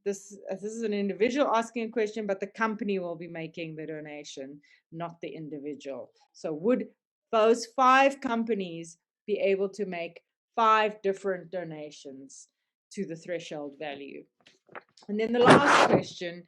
this is an individual asking a question, but the company will be making the donation, not the individual. So would those 5 companies be able to make 5 different donations to the threshold value? And then the last question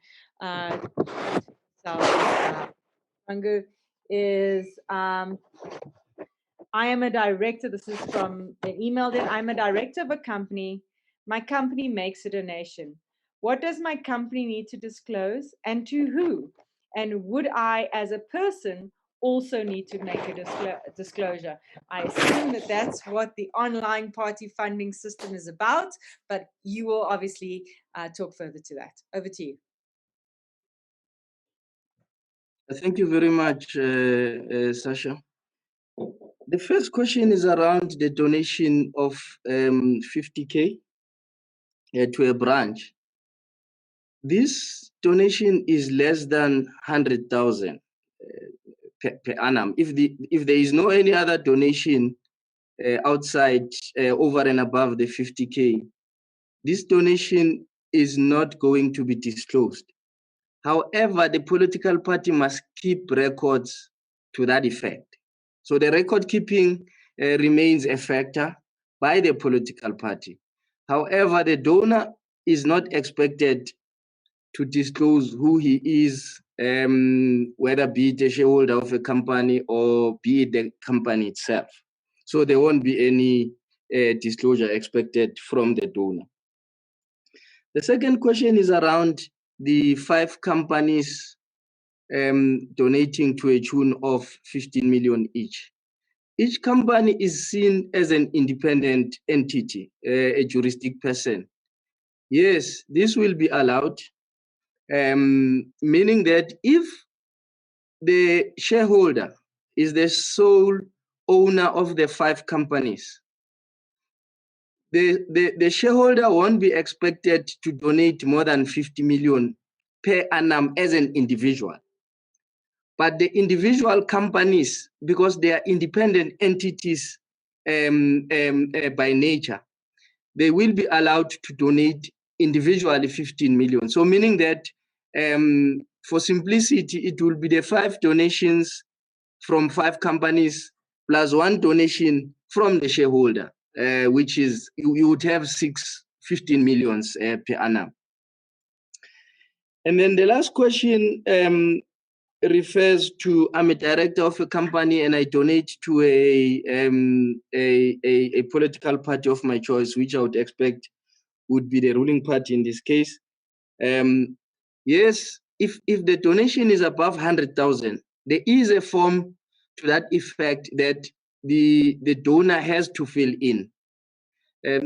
is, I am a director. This is from the email that I'm a director of a company. My company makes a donation. What does my company need to disclose and to who? And would I, as a person also need to make a disclosure. I assume that that's what the online party funding system is about, but you will obviously talk further to that. Over to you. Thank you very much, Sasha. The first question is around the donation of 50K to a branch. This donation is less than 100,000 per annum. If there is no any other donation outside over and above the 50K, this donation is not going to be disclosed. However, the political party must keep records to that effect. So the record keeping remains a factor by the political party. However, the donor is not expected to disclose who he is, whether be it a shareholder of a company or be it the company itself. So there won't be any disclosure expected from the donor. The second question is around the 5 companies donating to a tune of 15 million each. Each company is seen as an independent entity, a juristic person. Yes, this will be allowed, meaning that if the shareholder is the sole owner of the 5 companies, the shareholder won't be expected to donate more than 50 million per annum as an individual. But the individual companies, because they are independent entities by nature, they will be allowed to donate individually 15 million. So meaning that for simplicity, it will be the 5 donations from 5 companies plus 1 donation from the shareholder, which is, you would have 15 millions per annum. And then the last question refers to, I'm a director of a company and I donate to a political party of my choice, which I would expect would be the ruling party in this case. Yes, if the donation is above 100,000, there is a form to that effect that the donor has to fill in,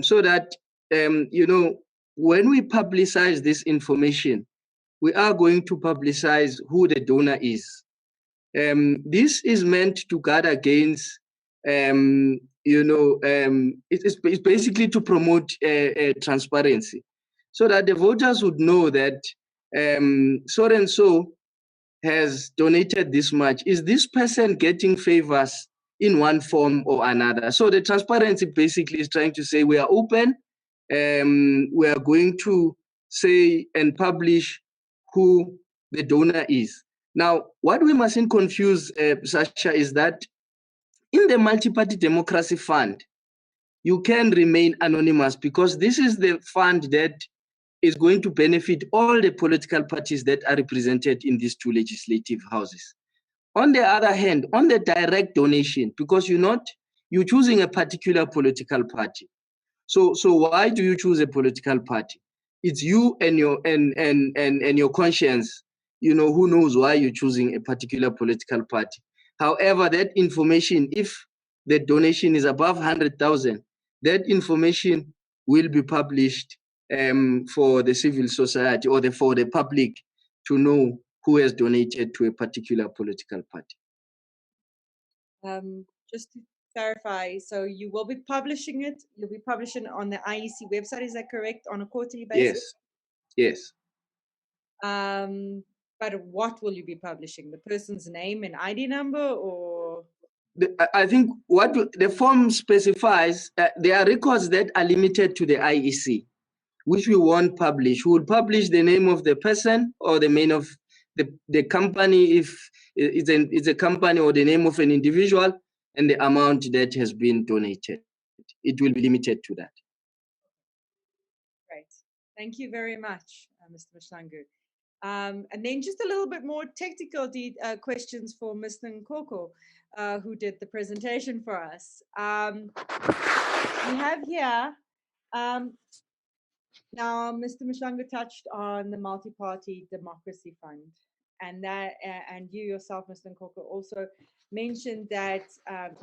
so that when we publicize this information, we are going to publicize who the donor is. This is meant to guard against, it's basically to promote transparency, so that the voters would know that so and so has donated this much. Is this person getting favors in one form or another? So the transparency basically is trying to say we are open, we are going to say and publish who the donor is. Now, what we mustn't confuse, Sasha, is that in the multi-party democracy fund, you can remain anonymous because this is the fund that is going to benefit all the political parties that are represented in these 2 legislative houses. On the other hand, on the direct donation, because you're choosing a particular political party. So why do you choose a political party? It's you and your conscience, who knows why you're choosing a particular political party. However, that information, if the donation is above 100,000, that information will be published for the civil society or for the public to know who has donated to a particular political party. Just to clarify, so you will be publishing it, you'll be publishing it on the IEC website, is that correct, on a quarterly basis? Yes. But what will you be publishing? The person's name and ID number, or? I think what the form specifies, there are records that are limited to the IEC, which we won't publish. We will publish the name of the person or the name of the company, if it's a company, or the name of an individual, and the amount that has been donated. It will be limited to that. Great. Thank you very much, Mr. Mahlangu. And then just a little bit more technical questions for Mr. Nkoko, who did the presentation for us. We have here, now Mr. Mahlangu touched on the multi-party democracy fund. and that and you yourself, Mr. Nkoko, also mentioned that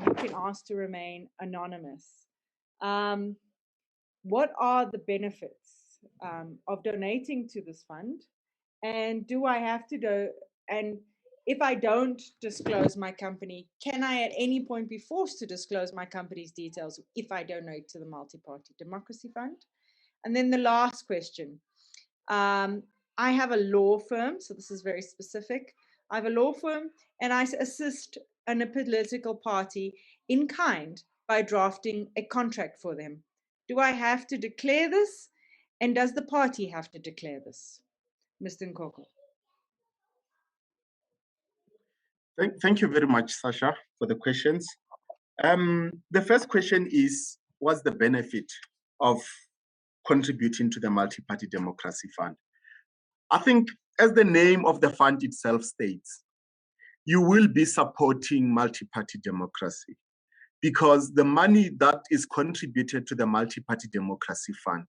you can ask to remain anonymous. What are the benefits of donating to this fund? And do I have to and if I don't disclose my company, can I at any point be forced to disclose my company's details if I donate to the Multi-Party Democracy Fund? And then the last question. I have a law firm, so this is very specific. I have a law firm and I assist in a political party in kind by drafting a contract for them. Do I have to declare this? And does the party have to declare this? Mr. Nkoko. Thank you very much, Sasha, for the questions. The first question is, what's the benefit of contributing to the Multi-Party Democracy Fund? I think, as the name of the fund itself states, you will be supporting multi-party democracy, because the money that is contributed to the Multi-Party Democracy Fund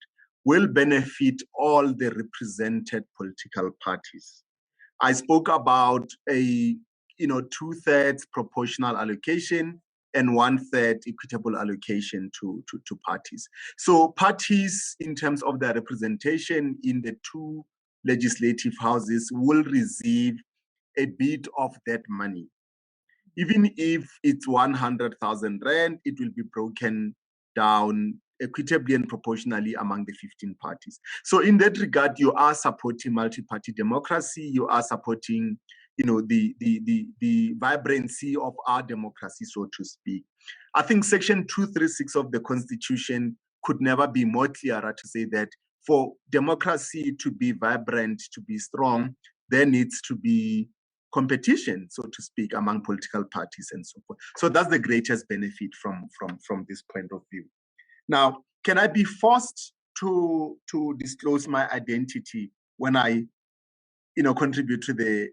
will benefit all the represented political parties. I spoke about a 2/3 proportional allocation and 1/3 equitable allocation to parties. So parties, in terms of their representation in the two legislative houses, will receive a bit of that money. Even if it's 100,000 rand, it will be broken down equitably and proportionally among the 15 parties. So in that regard, you are supporting multi-party democracy, you are supporting the vibrancy of our democracy, so to speak. I think Section 236 of the Constitution could never be more clearer to say that for democracy to be vibrant, to be strong, there needs to be competition, so to speak, among political parties and so forth. So that's the greatest benefit from this point of view. Now, can I be forced to disclose my identity when I contribute to the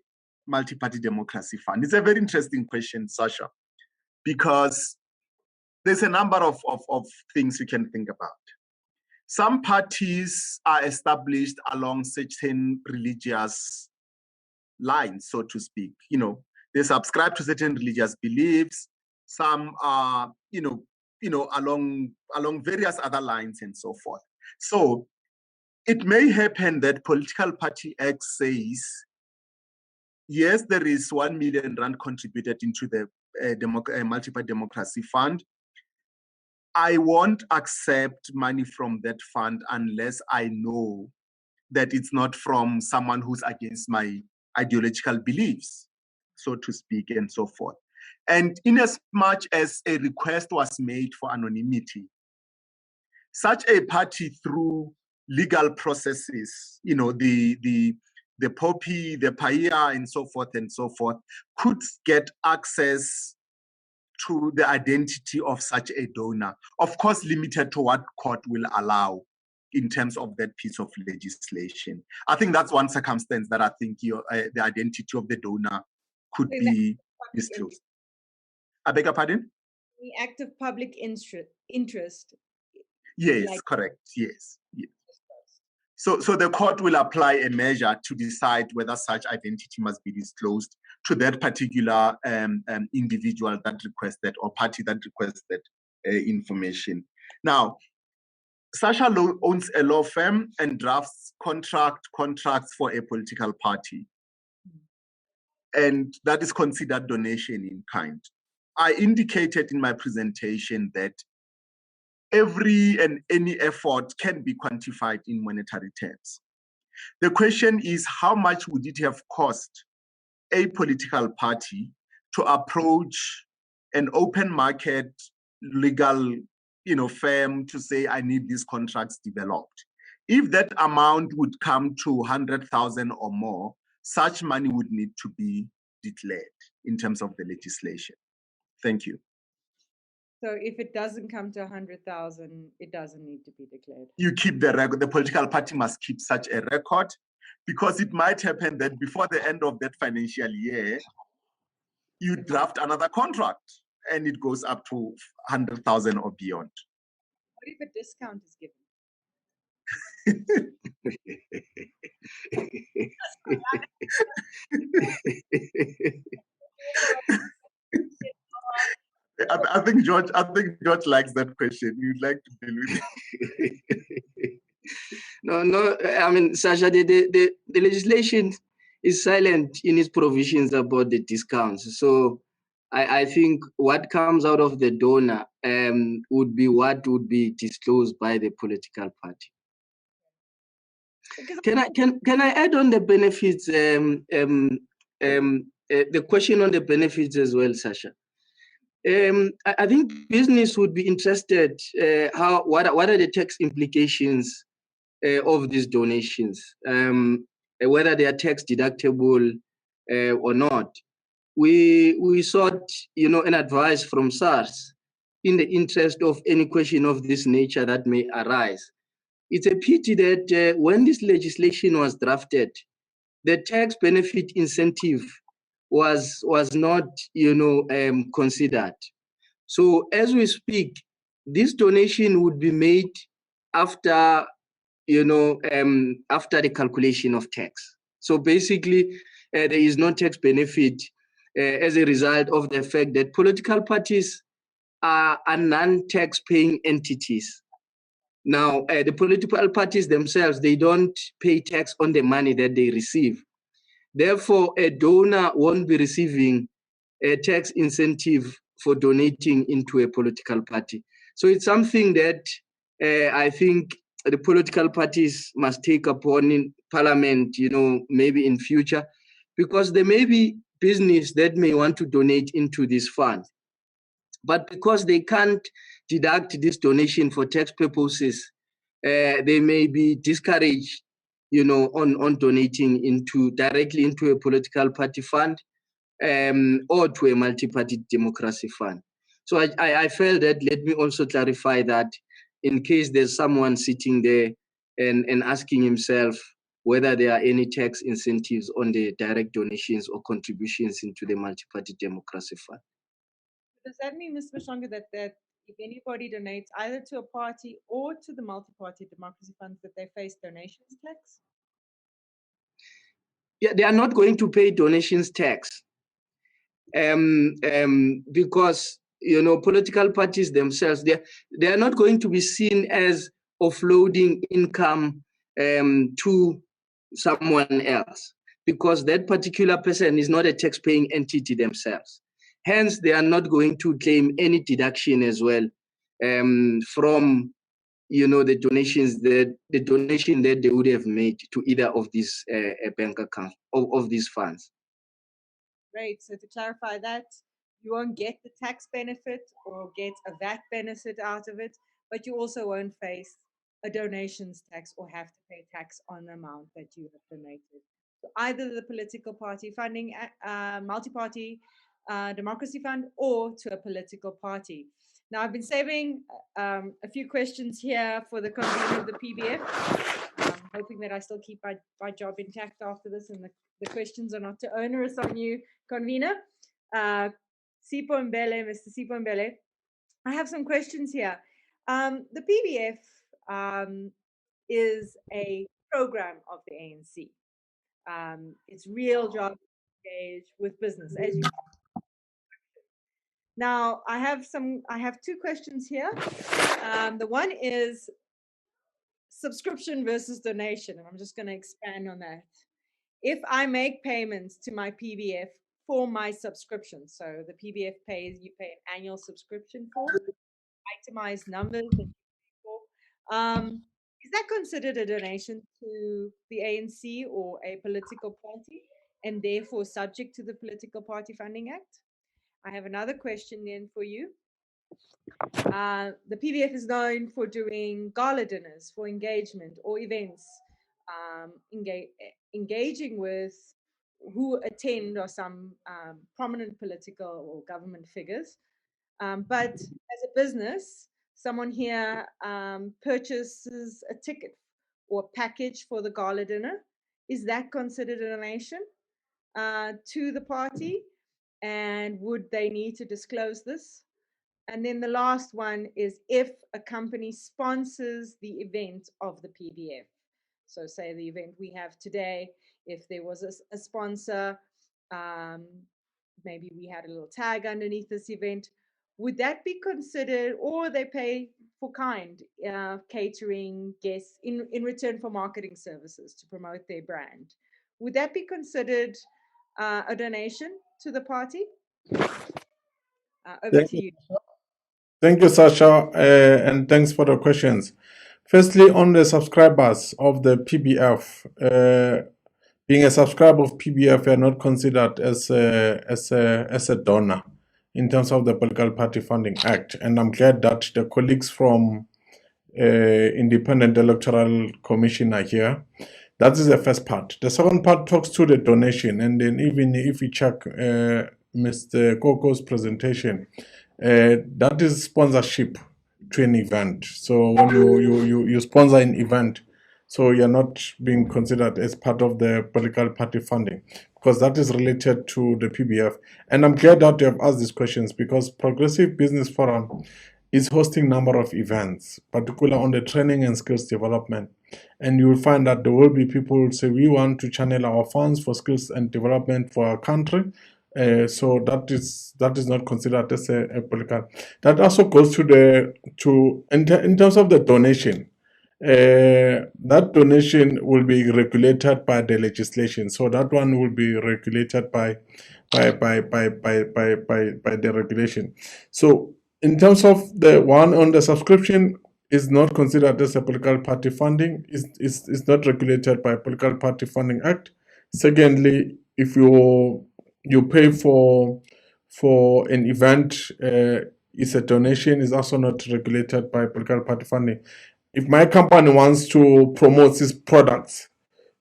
Multi-Party Democracy Fund? It's a very interesting question, Sasha, because there's a number of things we can think about. Some parties are established along certain religious lines, so to speak. They subscribe to certain religious beliefs. Some are, along various other lines and so forth. So it may happen that Political Party X says, yes, there is 1 million rand contributed into the Multi-Party Democracy Fund. I won't accept money from that fund unless I know that it's not from someone who's against my ideological beliefs, so to speak, and so forth. And in as much as a request was made for anonymity, such a party, through legal processes, the POPI, the PAIA, and so forth, could get access to the identity of such a donor, of course limited to what court will allow in terms of that piece of legislation. I think that's one circumstance that I think the identity of the donor could be disclosed. I beg your pardon? The act of public interest. Yes, correct. Yes. So the court will apply a measure to decide whether such identity must be disclosed to that particular individual that requested, or party that requested information. Now, Sasha owns a law firm and drafts contracts for a political party. And that is considered donation in kind. I indicated in my presentation that every and any effort can be quantified in monetary terms. The question is, how much would it have cost a political party to approach an open market legal firm to say, I need these contracts developed? If that amount would come to 100,000 or more, such money would need to be declared in terms of the legislation. Thank you. So if it doesn't come to 100,000, it doesn't need to be declared. You keep the record. The political party must keep such a record, because it might happen that before the end of that financial year, you draft another contract and it goes up to 100,000 or beyond. What if a discount is given? I think George likes that question. You'd like to deal with it. No. I mean, Sasha, the legislation is silent in its provisions about the discounts. So I think what comes out of the donor would be what would be disclosed by the political party. Can I add on the benefits? The question on the benefits as well, Sasha. I think business would be interested. What are the tax implications of these donations? Whether they are tax deductible or not. We sought, an advice from SARS in the interest of any question of this nature that may arise. It's a pity that when this legislation was drafted, the tax benefit incentive was not, considered. So as we speak, this donation would be made after, after the calculation of tax. So basically, there is no tax benefit as a result of the fact that political parties are non-tax paying entities. Now, the political parties themselves, they don't pay tax on the money that they receive. Therefore, a donor won't be receiving a tax incentive for donating into a political party. So it's something that I think the political parties must take upon in Parliament, maybe in future, because there may be business that may want to donate into this fund. But because they can't deduct this donation for tax purposes, they may be discouraged, on donating directly into a political party fund or to a multi-party democracy fund. So I felt that let me also clarify that in case there's someone sitting there and asking himself whether there are any tax incentives on the direct donations or contributions into the multi-party democracy fund. Does that mean, Mr. Mahlangu, that if anybody donates either to a party or to the multi-party democracy funds, that they face donations tax? Yeah, they are not going to pay donations tax because political parties themselves, they are not going to be seen as offloading income to someone else, because that particular person is not a tax-paying entity themselves. Hence, they are not going to claim any deduction as well from the donation that they would have made to either of these bank accounts of these funds. Right. So to clarify that, you won't get the tax benefit or get a VAT benefit out of it, but you also won't face a donations tax or have to pay tax on the amount that you have donated. So either the political party funding, multi-party democracy fund, or to a political party. Now, I've been saving a few questions here for the convener of the PBF. I'm hoping that I still keep my job intact after this and the questions are not too onerous on you, convener. Sipho Mbele, Mr. Sipho Mbele, I have some questions here. The PBF is a program of the ANC. Its real job is to engage with business, as you. Now, I have two questions here. The one is subscription versus donation, and I'm just going to expand on that. If I make payments to my PBF for my subscription, so the PBF you pay an annual subscription for itemized numbers that you pay for. Is that considered a donation to the ANC or a political party, and therefore subject to the Political Party Funding Act? I have another question then for you. The PBF is known for doing gala dinners for engagement or events, engaging with who attend or some prominent political or government figures. But as a business, someone here purchases a ticket or a package for the gala dinner. Is that considered a donation to the party? And would they need to disclose this And then the last one is if a company sponsors the event of the PBF. So say the event we have today, if there was a sponsor, maybe we had a little tag underneath this event, would that be considered, or they pay for kind, catering, guests, in return for marketing services to promote their brand? Would that be considered a donation to the party? Over to you. Thank you, Sasha, and thanks for the questions. Firstly, on the subscribers of the PBF, being a subscriber of PBF, you are not considered as a donor in terms of the Political Party Funding Act, and I'm glad that the colleagues from Independent Electoral Commission are here. That is the first part. The second part talks to the donation, and then even if you check Mr. Nkoko's presentation, that is sponsorship to an event. So when you sponsor an event, so you're not being considered as part of the political party funding, because that is related to the PBF. And I'm glad that you have asked these questions, because Progressive Business Forum is hosting a number of events, particularly on the training and skills development. And you will find that there will be people who say, we want to channel our funds for skills and development for our country. So that is not considered as a political. That also goes to in terms of the donation. That donation will be regulated by the legislation. So that one will be regulated by the regulation. So in terms of the one on the subscription, is not considered as a political party funding. Is not regulated by Political Party Funding Act. Secondly, if you pay for an event, is a donation, is also not regulated by political party funding. If my company wants to promote its products,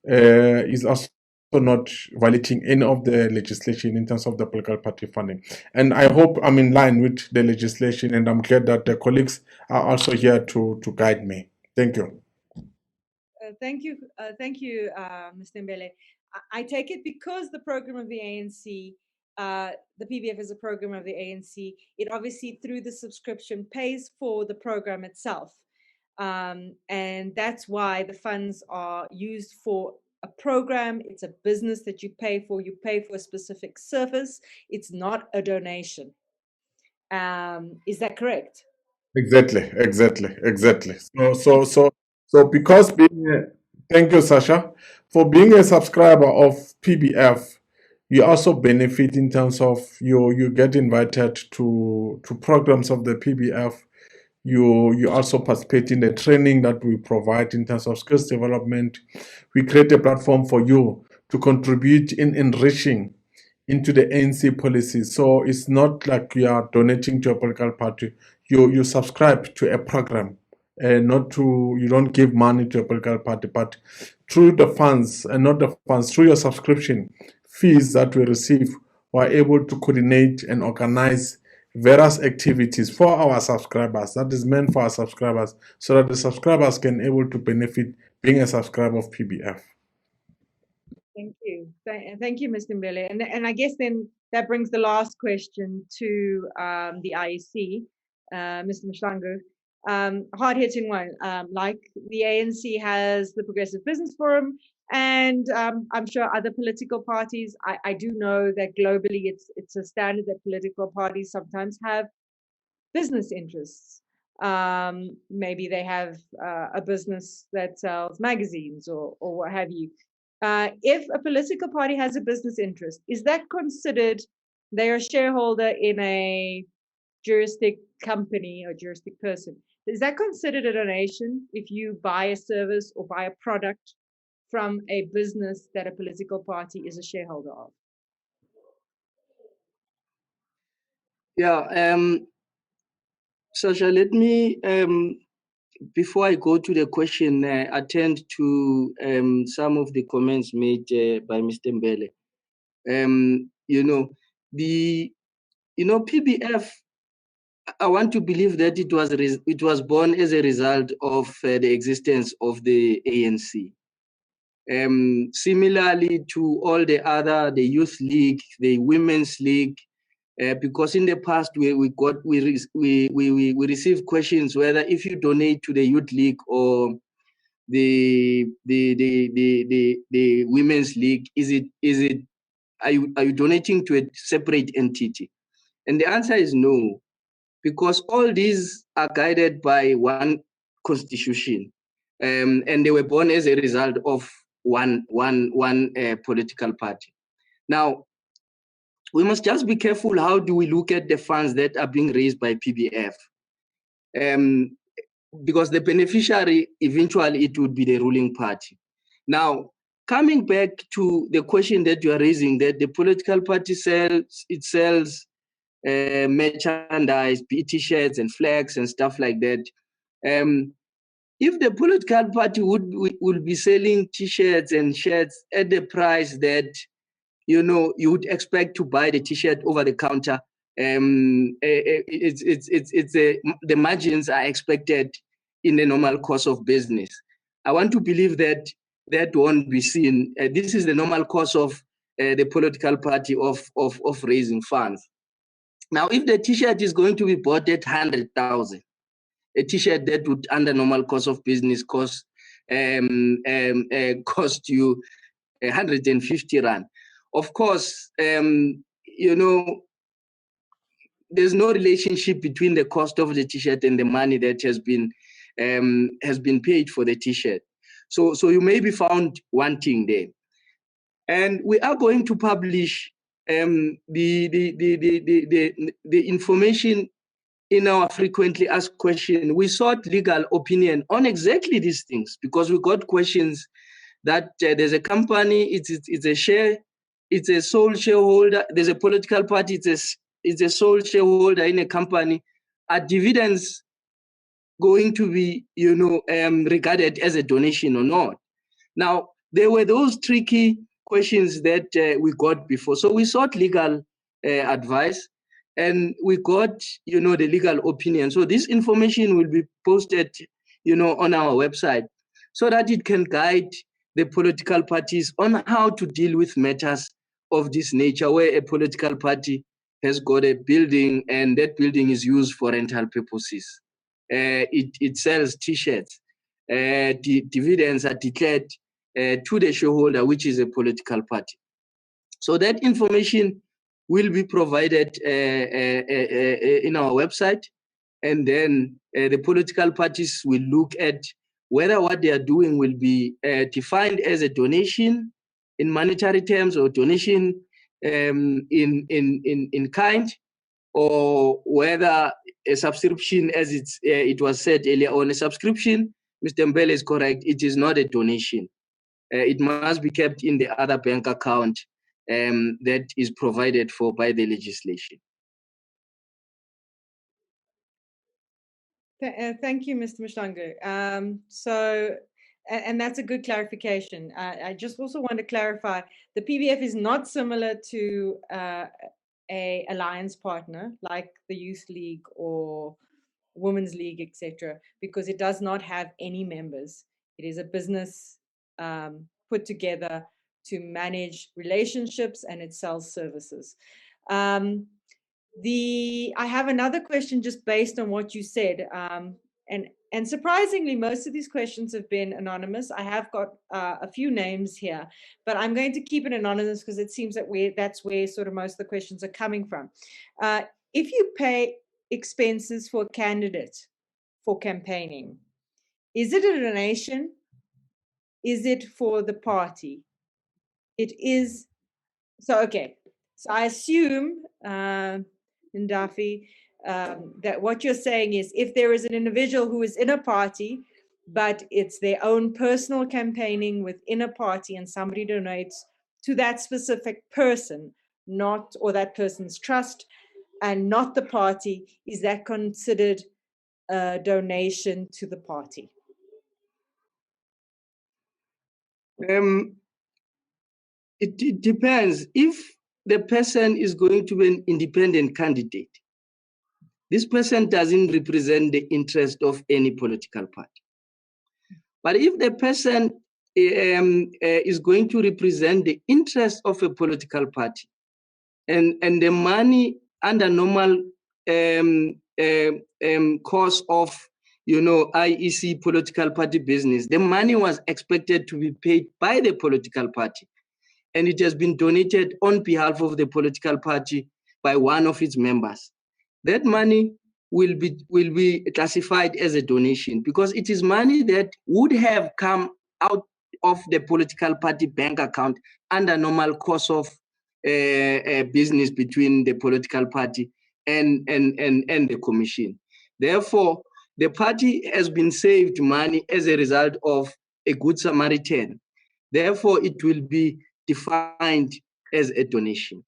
is also not violating any of the legislation in terms of the political party funding. And I hope I'm in line with the legislation, and I'm glad that the colleagues are also here to guide me. Thank you. Thank you, Mr. Mbele. I take it because the program of the ANC, the PBF is a program of the ANC, it obviously through the subscription pays for the program itself. And that's why the funds are used for a program. It's a business that you pay for a specific service. It's not a donation. Is that correct? Exactly. So because thank you, Sasha, for being a subscriber of PBF, you also benefit in terms of you get invited to programs of the PBF. You also participate in the training that we provide in terms of skills development. We create a platform for you to contribute in enriching into the ANC policies. So it's not like you are donating to a political party. You subscribe to a program, you don't give money to a political party, but through the funds, and not the funds, through your subscription fees that we receive, we're able to coordinate and organize various activities for our subscribers. That is meant for our subscribers, so that the subscribers can able to benefit being a subscriber of PBF. Thank you. Thank you, Mr. Mbele. And I guess then that brings the last question to the IEC, Mr. Mahlangu. Hard-hitting one. Like the ANC has the Progressive Business Forum, and I'm sure other political parties. I do know that globally it's a standard that political parties sometimes have business interests. Maybe they have a business that sells magazines or what have you. If a political party has a business interest, is that considered they are a shareholder in a juristic company or juristic person? Is that considered a donation if you buy a service or buy a product from a business that a political party is a shareholder of? Yeah, Sasha, let me, before I go to the question, attend to some of the comments made by Mr. Mbele. PBF, I want to believe that it was born as a result of the existence of the ANC. Similarly to all the other, the Youth League, the Women's League, because in the past we received questions whether if you donate to the Youth League or the Women's League, are you donating to a separate entity? And the answer is no, because all these are guided by one constitution, and they were born as a result of one political party. Now, we must just be careful how do we look at the funds that are being raised by PBF, because the beneficiary, eventually, it would be the ruling party. Now, coming back to the question that you are raising, that the political party sells merchandise, T-shirts and flags and stuff like that. If the political party would be selling T-shirts and shirts at the price that you would expect to buy the T-shirt over the counter, the margins are expected in the normal course of business. I want to believe that that won't be seen. This is the normal course of the political party of raising funds. Now, if the T-shirt is going to be bought at 100,000, a T-shirt that would, under normal course of business, cost you 150 rand. Of course, there's no relationship between the cost of the T-shirt and the money that has been paid for the T-shirt. So you may be found wanting there. And we are going to publish the information in our frequently asked question. We sought legal opinion on exactly these things because we got questions that there's a company, it's a share, it's a sole shareholder, there's a political party, it's a sole shareholder in a company. Are dividends going to be, regarded as a donation or not? Now, there were those tricky questions that we got before. So we sought legal advice, and we got, the legal opinion. So this information will be posted, on our website so that it can guide the political parties on how to deal with matters of this nature, where a political party has got a building and that building is used for rental purposes. It sells T-shirts. Dividends are declared to the shareholder, which is a political party. So that information will be provided in our website, and then the political parties will look at whether what they are doing will be defined as a donation in monetary terms or donation in kind, or whether a subscription, as it was said earlier on, a subscription, Mr. Mbele is correct, it is not a donation. It must be kept in the other bank account that is provided for by the legislation. Thank you, Mr. Mahlangu. And that's a good clarification. I just also want to clarify, the PBF is not similar to a alliance partner like the Youth League or Women's League, etc., because it does not have any members. It is a business put together to manage relationships, and it sells services. I have another question just based on what you said, and surprisingly, most of these questions have been anonymous. I have got a few names here, but I'm going to keep it anonymous because it seems that that's where sort of most of the questions are coming from. If you pay expenses for a candidate for campaigning, is it a donation? Is it for the party? It is. So, okay. So I assume, Ndafi, that what you're saying is if there is an individual who is in a party, but it's their own personal campaigning within a party and somebody donates to that specific person, or that person's trust, and not the party, is that considered a donation to the party? It depends. If the person is going to be an independent candidate, this person doesn't represent the interest of any political party. But if the person is going to represent the interest of a political party, and the money under normal course of, IEC political party business, the money was expected to be paid by the political party, and it has been donated on behalf of the political party by one of its members. That money will be classified as a donation because it is money that would have come out of the political party bank account under normal course of business between the political party and the commission. Therefore, the party has been saved money as a result of a good Samaritan. Therefore, it will be defined as a donation.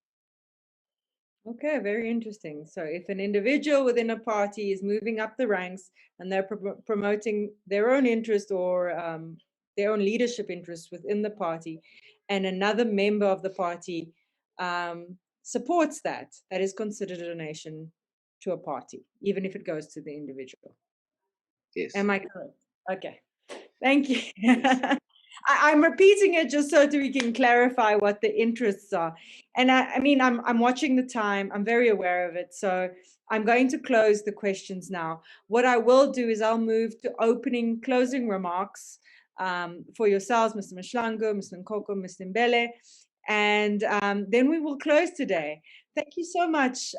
Okay, very interesting. So if an individual within a party is moving up the ranks and they're promoting their own interest or their own leadership interest within the party, and another member of the party supports that, that is considered a donation to a party, even if it goes to the individual. Yes. Am I correct? Okay. Thank you. I'm repeating it just so that we can clarify what the interests are. And I mean, I'm watching the time. I'm very aware of it. So I'm going to close the questions now. What I will do is I'll move to closing remarks for yourselves, Mr. Mahlangu, Mr. Nkoko, Mr. Mbele. And then we will close today. Thank you so much,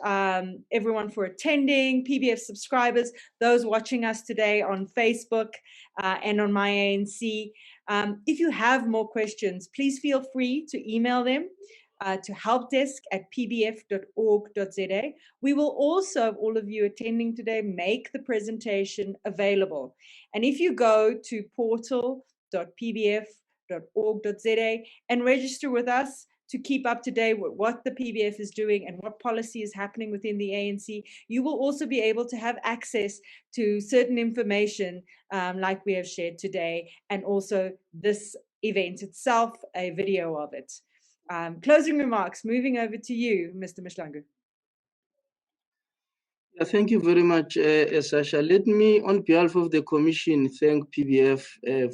everyone, for attending, PBF subscribers, those watching us today on Facebook and on my ANC. If you have more questions, please feel free to email them to helpdesk@pbf.org.za. We will also, all of you attending today, make the presentation available. And if you go to portal.pbf.org.za and register with us to keep up to date with what the PBF is doing and what policy is happening within the ANC, you will also be able to have access to certain information like we have shared today, and also this event itself, a video of it. Closing remarks, moving over to you, Mr. Mahlangu. Thank you very much, Sasha. Let me, on behalf of the Commission, thank PBF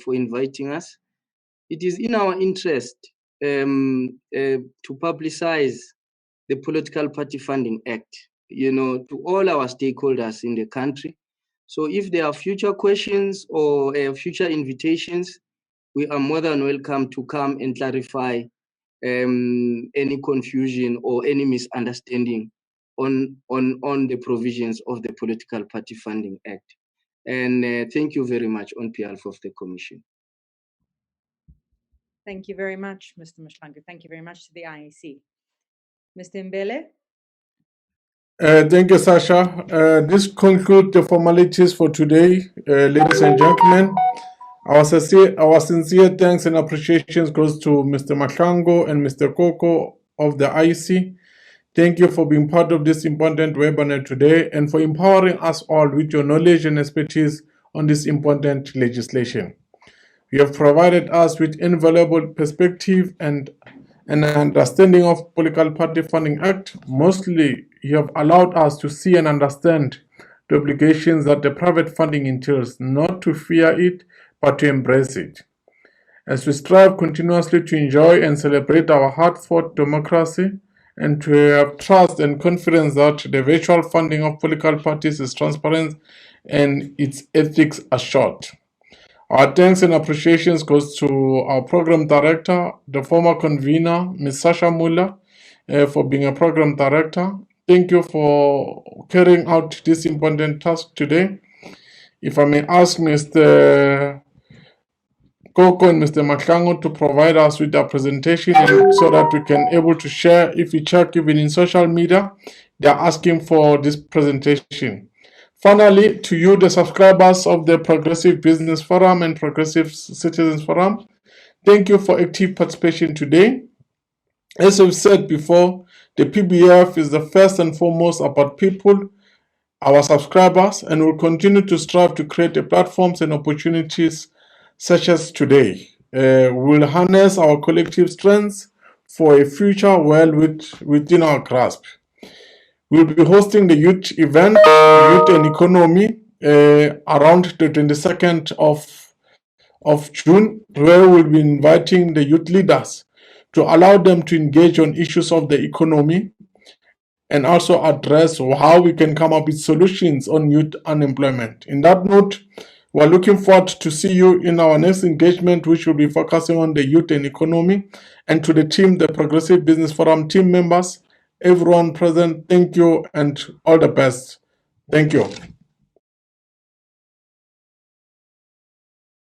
for inviting us. It is in our interest to publicize the Political Party Funding Act, to all our stakeholders in the country. So if there are future questions or future invitations, we are more than welcome to come and clarify any confusion or any misunderstanding on the provisions of the Political Party Funding Act. And thank you very much on behalf of the Commission. Thank you very much, Mr. Mahlangu. Thank you very much to the IEC. Mr. Mbele? Thank you, Sasha. This concludes the formalities for today, ladies and gentlemen. Our sincere thanks and appreciations goes to Mr. Mahlangu and Mr. Nkoko of the IEC. Thank you for being part of this important webinar today and for empowering us all with your knowledge and expertise on this important legislation. You have provided us with invaluable perspective and an understanding of Political Party Funding Act. Mostly, you have allowed us to see and understand the obligations that the private funding entails, not to fear it, but to embrace it. As we strive continuously to enjoy and celebrate our hard-fought democracy, and to have trust and confidence that the virtual funding of political parties is transparent and its ethics assured. Our thanks and appreciations goes to our program director, the former convener, Ms. Sasha Müller, for being a program director. Thank you for carrying out this important task today. If I may ask Mr. Nkoko and Mr. Mahlangu to provide us with their presentation and so that we can able to share. If you check even in social media, they are asking for this presentation. Finally, to you, the subscribers of the Progressive Business Forum and Progressive Citizens Forum, thank you for active participation today. As we've said before, the PBF is the first and foremost about people, our subscribers, and will continue to strive to create the platforms and opportunities such as today. We will harness our collective strengths for a future well within our grasp. We'll be hosting the youth event, Youth and Economy, around the 22nd of June, where we'll be inviting the youth leaders to allow them to engage on issues of the economy and also address how we can come up with solutions on youth unemployment. In that note, we're looking forward to see you in our next engagement, which will be focusing on the youth and economy. And to the team, the Progressive Business Forum team members, everyone present, thank you and all the best. Thank you.